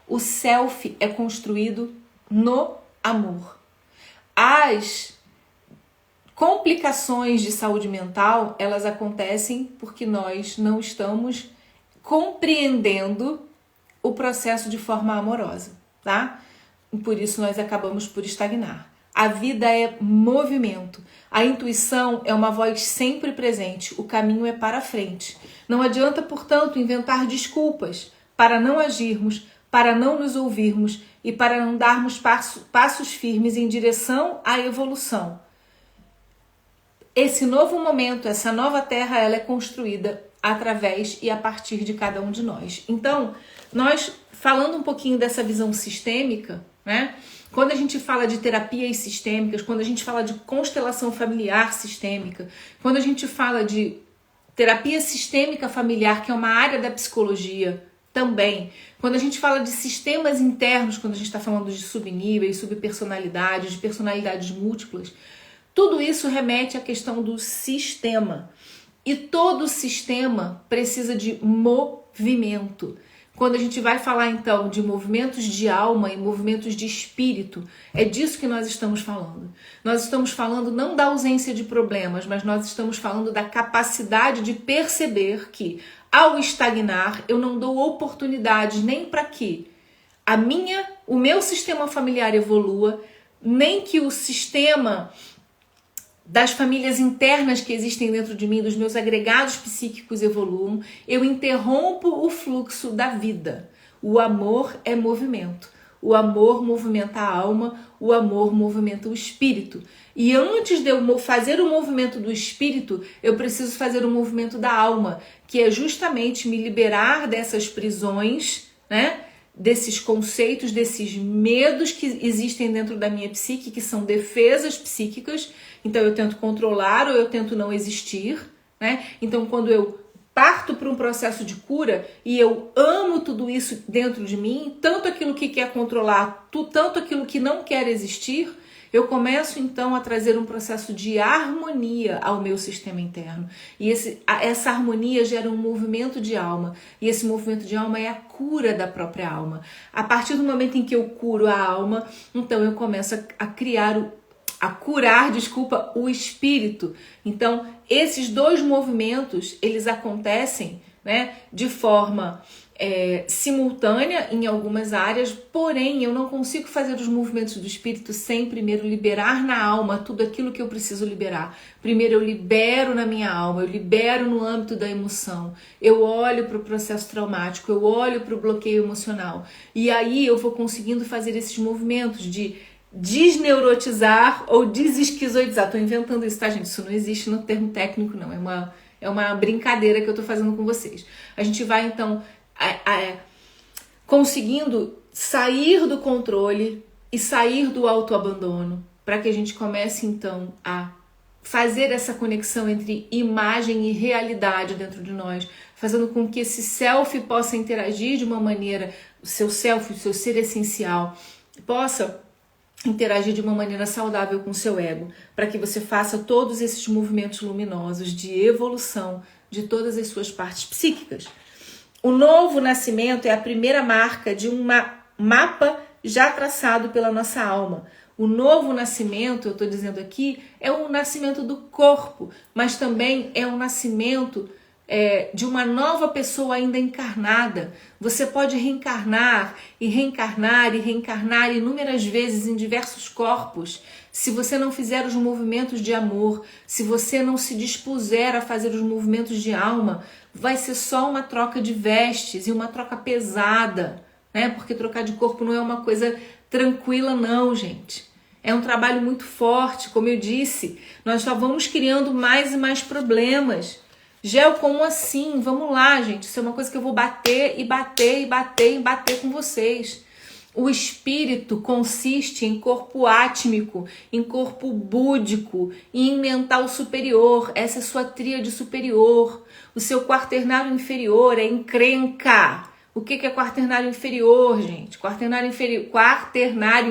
O self é construído no amor. As complicações de saúde mental, elas acontecem porque nós não estamos compreendendo o processo de forma amorosa, tá? E por isso nós acabamos por estagnar. A vida é movimento. A intuição é uma voz sempre presente. O caminho é para frente. Não adianta, portanto, inventar desculpas para não agirmos, para não nos ouvirmos e para não darmos passos firmes em direção à evolução. Esse novo momento, essa nova terra, ela é construída através e a partir de cada um de nós. Então, nós, falando um pouquinho dessa visão sistêmica, né? Quando a gente fala de terapias sistêmicas, quando a gente fala de constelação familiar sistêmica, quando a gente fala de terapia sistêmica familiar, que é uma área da psicologia também, quando a gente fala de sistemas internos, quando a gente está falando de subníveis, subpersonalidades, de personalidades múltiplas, tudo isso remete à questão do sistema. E todo sistema precisa de movimento. Quando a gente vai falar, então, de movimentos de alma e movimentos de espírito, é disso que nós estamos falando. Nós estamos falando não da ausência de problemas, mas nós estamos falando da capacidade de perceber que, ao estagnar, eu não dou oportunidades nem para que o meu sistema familiar evolua, nem que o sistema das famílias internas que existem dentro de mim, dos meus agregados psíquicos evoluam, eu interrompo o fluxo da vida. O amor é movimento. O amor movimenta a alma, o amor movimenta o espírito. E antes de eu fazer o movimento do espírito, eu preciso fazer o movimento da alma, que é justamente me liberar dessas prisões, né? Desses conceitos, desses medos que existem dentro da minha psique, que são defesas psíquicas. Então eu tento controlar ou eu tento não existir, né? Então quando eu parto para um processo de cura e eu amo tudo isso dentro de mim, tanto aquilo que quer controlar, tanto aquilo que não quer existir, eu começo então a trazer um processo de harmonia ao meu sistema interno. E essa harmonia gera um movimento de alma. E esse movimento de alma é a cura da própria alma. A partir do momento em que eu curo a alma, então eu começo a curar o espírito. Então, esses dois movimentos, eles acontecem, né, de forma simultânea em algumas áreas, porém, eu não consigo fazer os movimentos do espírito sem primeiro liberar na alma tudo aquilo que eu preciso liberar. Primeiro eu libero na minha alma, eu libero no âmbito da emoção, eu olho para o processo traumático, eu olho para o bloqueio emocional, e aí eu vou conseguindo fazer esses movimentos de desneurotizar ou desesquizoidizar. Tô inventando isso, tá, gente? Isso não existe no termo técnico, não. É uma brincadeira que eu tô fazendo com vocês. A gente vai, então, conseguindo sair do controle e sair do autoabandono para que a gente comece, então, a fazer essa conexão entre imagem e realidade dentro de nós, fazendo com que esse self possa interagir de uma maneira, o seu self, o seu ser essencial, possa interagir de uma maneira saudável com o seu ego, para que você faça todos esses movimentos luminosos de evolução de todas as suas partes psíquicas. O novo nascimento é a primeira marca de uma mapa já traçado pela nossa alma. O novo nascimento, eu estou dizendo aqui, é o nascimento do corpo, mas também é o nascimento de uma nova pessoa ainda encarnada. Você pode reencarnar e reencarnar e reencarnar inúmeras vezes em diversos corpos. Se você não fizer os movimentos de amor, se você não se dispuser a fazer os movimentos de alma, vai ser só uma troca de vestes e uma troca pesada, né? Porque trocar de corpo não é uma coisa tranquila não, gente. É um trabalho muito forte, como eu disse. Nós só vamos criando mais e mais problemas. Gel, como assim? Vamos lá, gente. Isso é uma coisa que eu vou bater e bater e bater e bater com vocês. O espírito consiste em corpo átmico, em corpo búdico e em mental superior. Essa é a sua tríade superior. O seu quaternário inferior é encrenca. O que é quaternário inferior, gente? Quaternário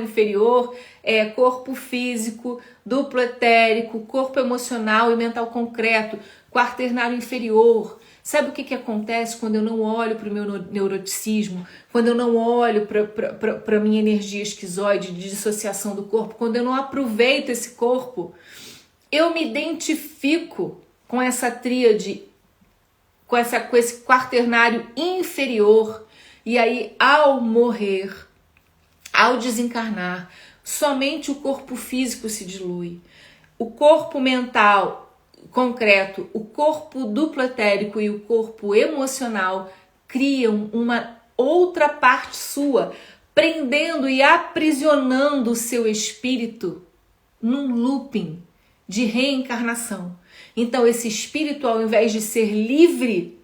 inferior é corpo físico, duplo etérico, corpo emocional e mental concreto. Quaternário inferior. Sabe o que acontece quando eu não olho para o meu neuroticismo? Quando eu não olho para a minha energia esquizoide de dissociação do corpo? Quando eu não aproveito esse corpo? Eu me identifico com essa tríade, com esse quaternário inferior. E aí, ao morrer, ao desencarnar, somente o corpo físico se dilui. O corpo mental concreto, o corpo duplo etérico e o corpo emocional criam uma outra parte sua, prendendo e aprisionando o seu espírito num looping de reencarnação. Então esse espírito, ao invés de ser livre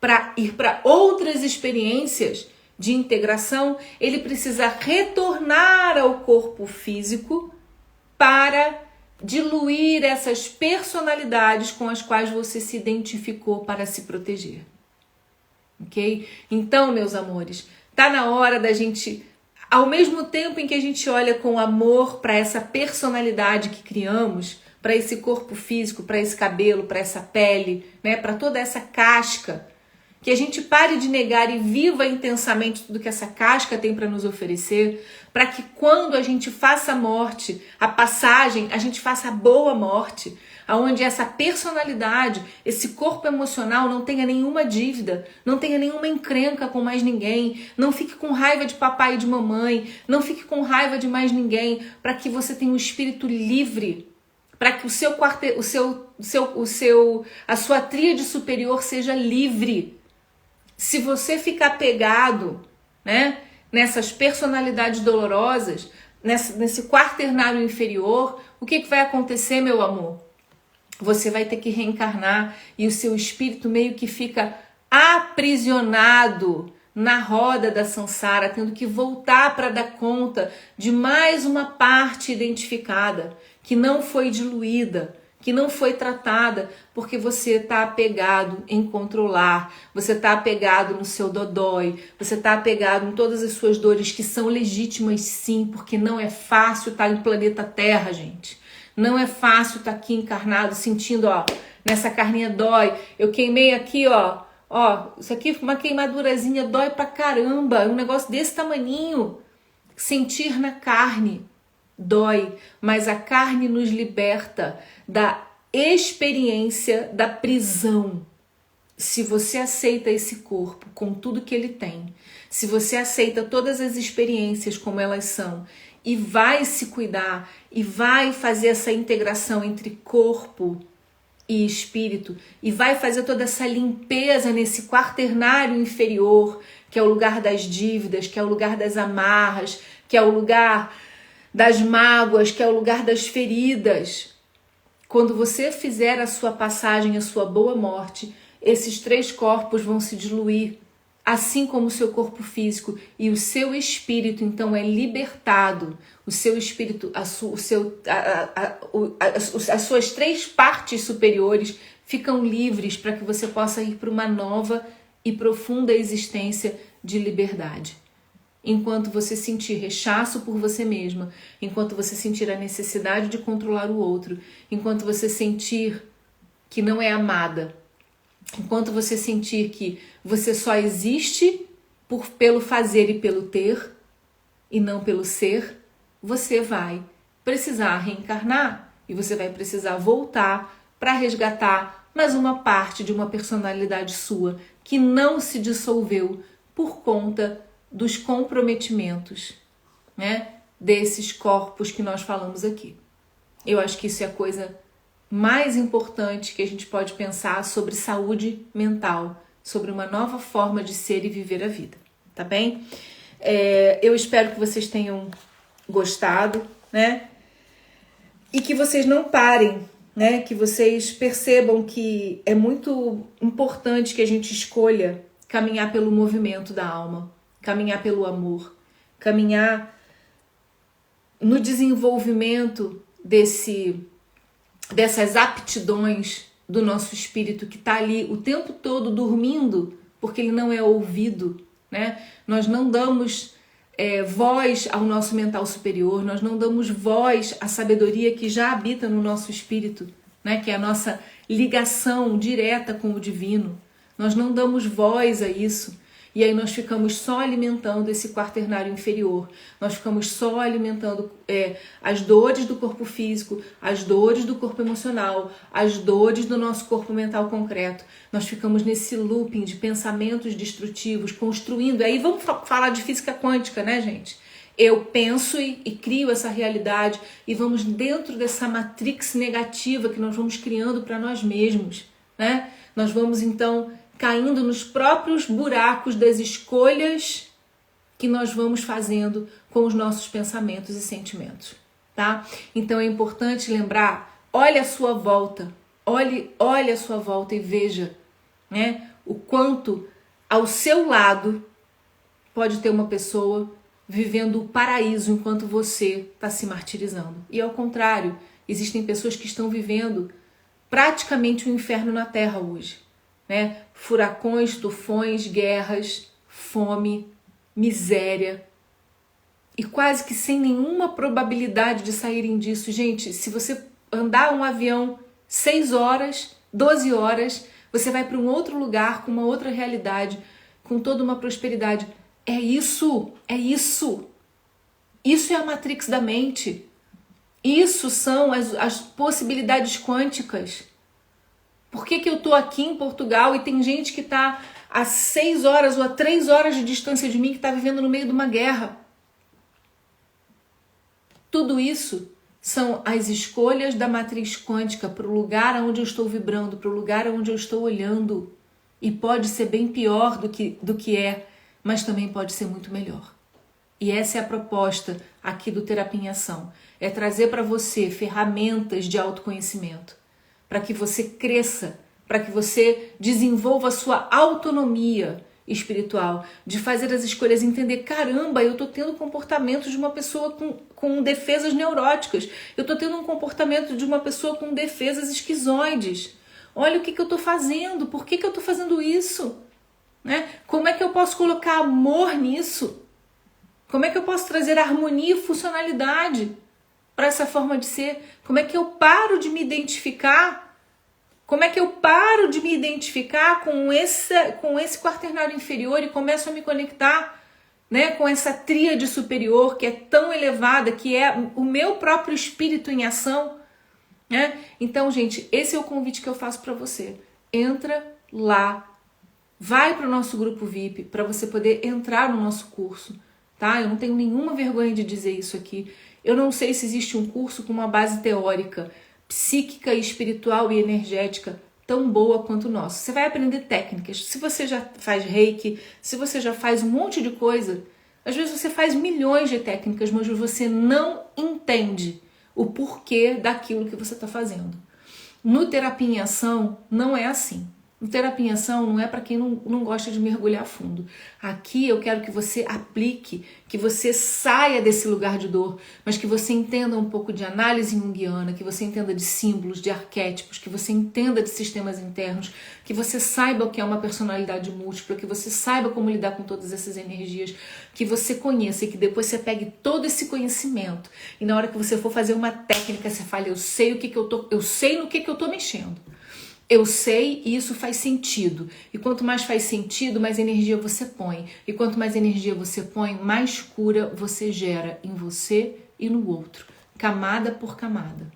para ir para outras experiências de integração, ele precisa retornar ao corpo físico para diluir essas personalidades com as quais você se identificou para se proteger. Ok? Então, meus amores, tá na hora da gente, ao mesmo tempo em que a gente olha com amor para essa personalidade que criamos, para esse corpo físico, para esse cabelo, para essa pele, né, para toda essa casca, que a gente pare de negar e viva intensamente tudo que essa casca tem para nos oferecer, para que quando a gente faça a morte, a passagem, a gente faça a boa morte, aonde essa personalidade, esse corpo emocional não tenha nenhuma dívida, não tenha nenhuma encrenca com mais ninguém, não fique com raiva de papai e de mamãe, não fique com raiva de mais ninguém, para que você tenha um espírito livre, para que a sua tríade superior seja livre. Se você ficar pegado, né, nessas personalidades dolorosas, nesse quaternário inferior, o que vai acontecer, meu amor? Você vai ter que reencarnar e o seu espírito meio que fica aprisionado na roda da samsara, tendo que voltar para dar conta de mais uma parte identificada, que não foi diluída, que não foi tratada, porque você está apegado em controlar, você está apegado no seu dodói, você está apegado em todas as suas dores que são legítimas sim, porque não é fácil estar no planeta Terra, gente. Não é fácil estar aqui encarnado, sentindo, ó, nessa carninha dói. Eu queimei aqui, ó, isso aqui uma queimadurazinha, dói pra caramba, é um negócio desse tamaninho. Sentir na carne dói, mas a carne nos liberta da experiência da prisão. Se você aceita esse corpo com tudo que ele tem, se você aceita todas as experiências como elas são e vai se cuidar e vai fazer essa integração entre corpo e espírito e vai fazer toda essa limpeza nesse quaternário inferior, que é o lugar das dívidas, que é o lugar das amarras, que é o lugar das mágoas, que é o lugar das feridas. Quando você fizer a sua passagem, a sua boa morte, esses 3 corpos vão se diluir, assim como o seu corpo físico, e o seu espírito então é libertado. O seu espírito, as suas 3 partes superiores ficam livres para que você possa ir para uma nova e profunda existência de liberdade. Enquanto você sentir rechaço por você mesma, enquanto você sentir a necessidade de controlar o outro, enquanto você sentir que não é amada, enquanto você sentir que você só existe pelo fazer e pelo ter, e não pelo ser, você vai precisar reencarnar e você vai precisar voltar para resgatar mais uma parte de uma personalidade sua que não se dissolveu por conta dos comprometimentos, né, desses corpos que nós falamos aqui. Eu acho que isso é a coisa mais importante que a gente pode pensar sobre saúde mental, sobre uma nova forma de ser e viver a vida, tá bem? Eu espero que vocês tenham gostado, né? E que vocês não parem, né? Que vocês percebam que é muito importante que a gente escolha caminhar pelo movimento da alma, caminhar pelo amor, caminhar no desenvolvimento dessas aptidões do nosso espírito que está ali o tempo todo dormindo, porque ele não é ouvido, né? Nós não damos voz ao nosso mental superior, nós não damos voz à sabedoria que já habita no nosso espírito, né? Que é a nossa ligação direta com o divino. Nós não damos voz a isso. E aí nós ficamos só alimentando esse quaternário inferior. Nós ficamos só alimentando as dores do corpo físico, as dores do corpo emocional, as dores do nosso corpo mental concreto. Nós ficamos nesse looping de pensamentos destrutivos, construindo. Aí vamos falar de física quântica, né, gente? Eu penso e crio essa realidade e vamos dentro dessa matrix negativa que nós vamos criando para nós mesmos, né? Nós vamos então caindo nos próprios buracos das escolhas que nós vamos fazendo com os nossos pensamentos e sentimentos, tá? Então é importante lembrar, olhe a sua volta, olhe a sua volta e veja, né, o quanto ao seu lado pode ter uma pessoa vivendo o paraíso enquanto você está se martirizando. E ao contrário, existem pessoas que estão vivendo praticamente o inferno na Terra hoje, né? Furacões, tufões, guerras, fome, miséria e quase que sem nenhuma probabilidade de saírem disso. Gente, se você andar um avião 6 horas, 12 horas, você vai para um outro lugar com uma outra realidade, com toda uma prosperidade. É isso, é isso. Isso é a matrix da mente. Isso são as possibilidades quânticas. Por que eu estou aqui em Portugal e tem gente que está a 6 horas ou a 3 horas de distância de mim que está vivendo no meio de uma guerra? Tudo isso são as escolhas da matriz quântica para o lugar onde eu estou vibrando, para o lugar onde eu estou olhando. E pode ser bem pior do que é, mas também pode ser muito melhor. E essa é a proposta aqui do Terapia em Ação. É trazer para você ferramentas de autoconhecimento, para que você cresça, para que você desenvolva a sua autonomia espiritual, de fazer as escolhas, entender, caramba, eu estou tendo comportamento de uma pessoa com defesas neuróticas, eu estou tendo um comportamento de uma pessoa com defesas esquizoides. Olha o que eu estou fazendo, por que eu estou fazendo isso? Né? Como é que eu posso colocar amor nisso? Como é que eu posso trazer harmonia e funcionalidade para essa forma de ser? Como é que eu paro de me identificar? Como é que eu paro de me identificar com esse quaternário inferior e começo a me conectar, né, com essa tríade superior que é tão elevada, que é o meu próprio espírito em ação, né? Então, gente, esse é o convite que eu faço para você. Entra lá, vai para o nosso grupo VIP para você poder entrar no nosso curso, tá? Eu não tenho nenhuma vergonha de dizer isso aqui. Eu não sei se existe um curso com uma base teórica, psíquica, espiritual e energética tão boa quanto o nosso. Você vai aprender técnicas. Se você já faz reiki, se você já faz um monte de coisa, às vezes você faz milhões de técnicas, mas você não entende o porquê daquilo que você está fazendo. No Terapia em Ação, não é assim. No Terapia em Ação não é para quem não gosta de mergulhar fundo. Aqui eu quero que você aplique, que você saia desse lugar de dor, mas que você entenda um pouco de análise junguiana, que você entenda de símbolos, de arquétipos, que você entenda de sistemas internos, que você saiba o que é uma personalidade múltipla, que você saiba como lidar com todas essas energias, que você conheça e que depois você pegue todo esse conhecimento e na hora que você for fazer uma técnica, você fale, eu sei no que eu tô mexendo. Eu sei e isso faz sentido. E quanto mais faz sentido, mais energia você põe. E quanto mais energia você põe, mais cura você gera em você e no outro. Camada por camada.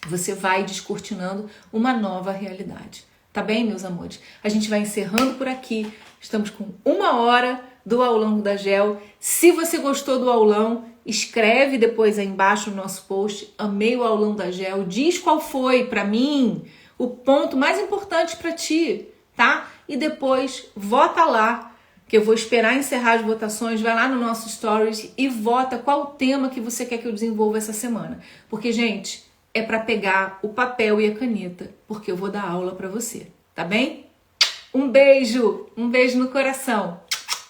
Você vai descortinando uma nova realidade. Tá bem, meus amores? A gente vai encerrando por aqui. Estamos com 1 hora do aulão da GEL. Se você gostou do aulão, escreve depois aí embaixo no nosso post. Amei o aulão da GEL. Diz qual foi para mim o ponto mais importante para ti, tá? E depois vota lá, que eu vou esperar encerrar as votações. Vai lá no nosso Stories e vota qual o tema que você quer que eu desenvolva essa semana. Porque, gente, é para pegar o papel e a caneta, porque eu vou dar aula para você, tá bem? Um beijo no coração.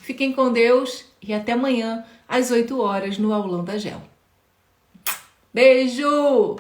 Fiquem com Deus e até amanhã às 8 horas no aulão da GEL. Beijo!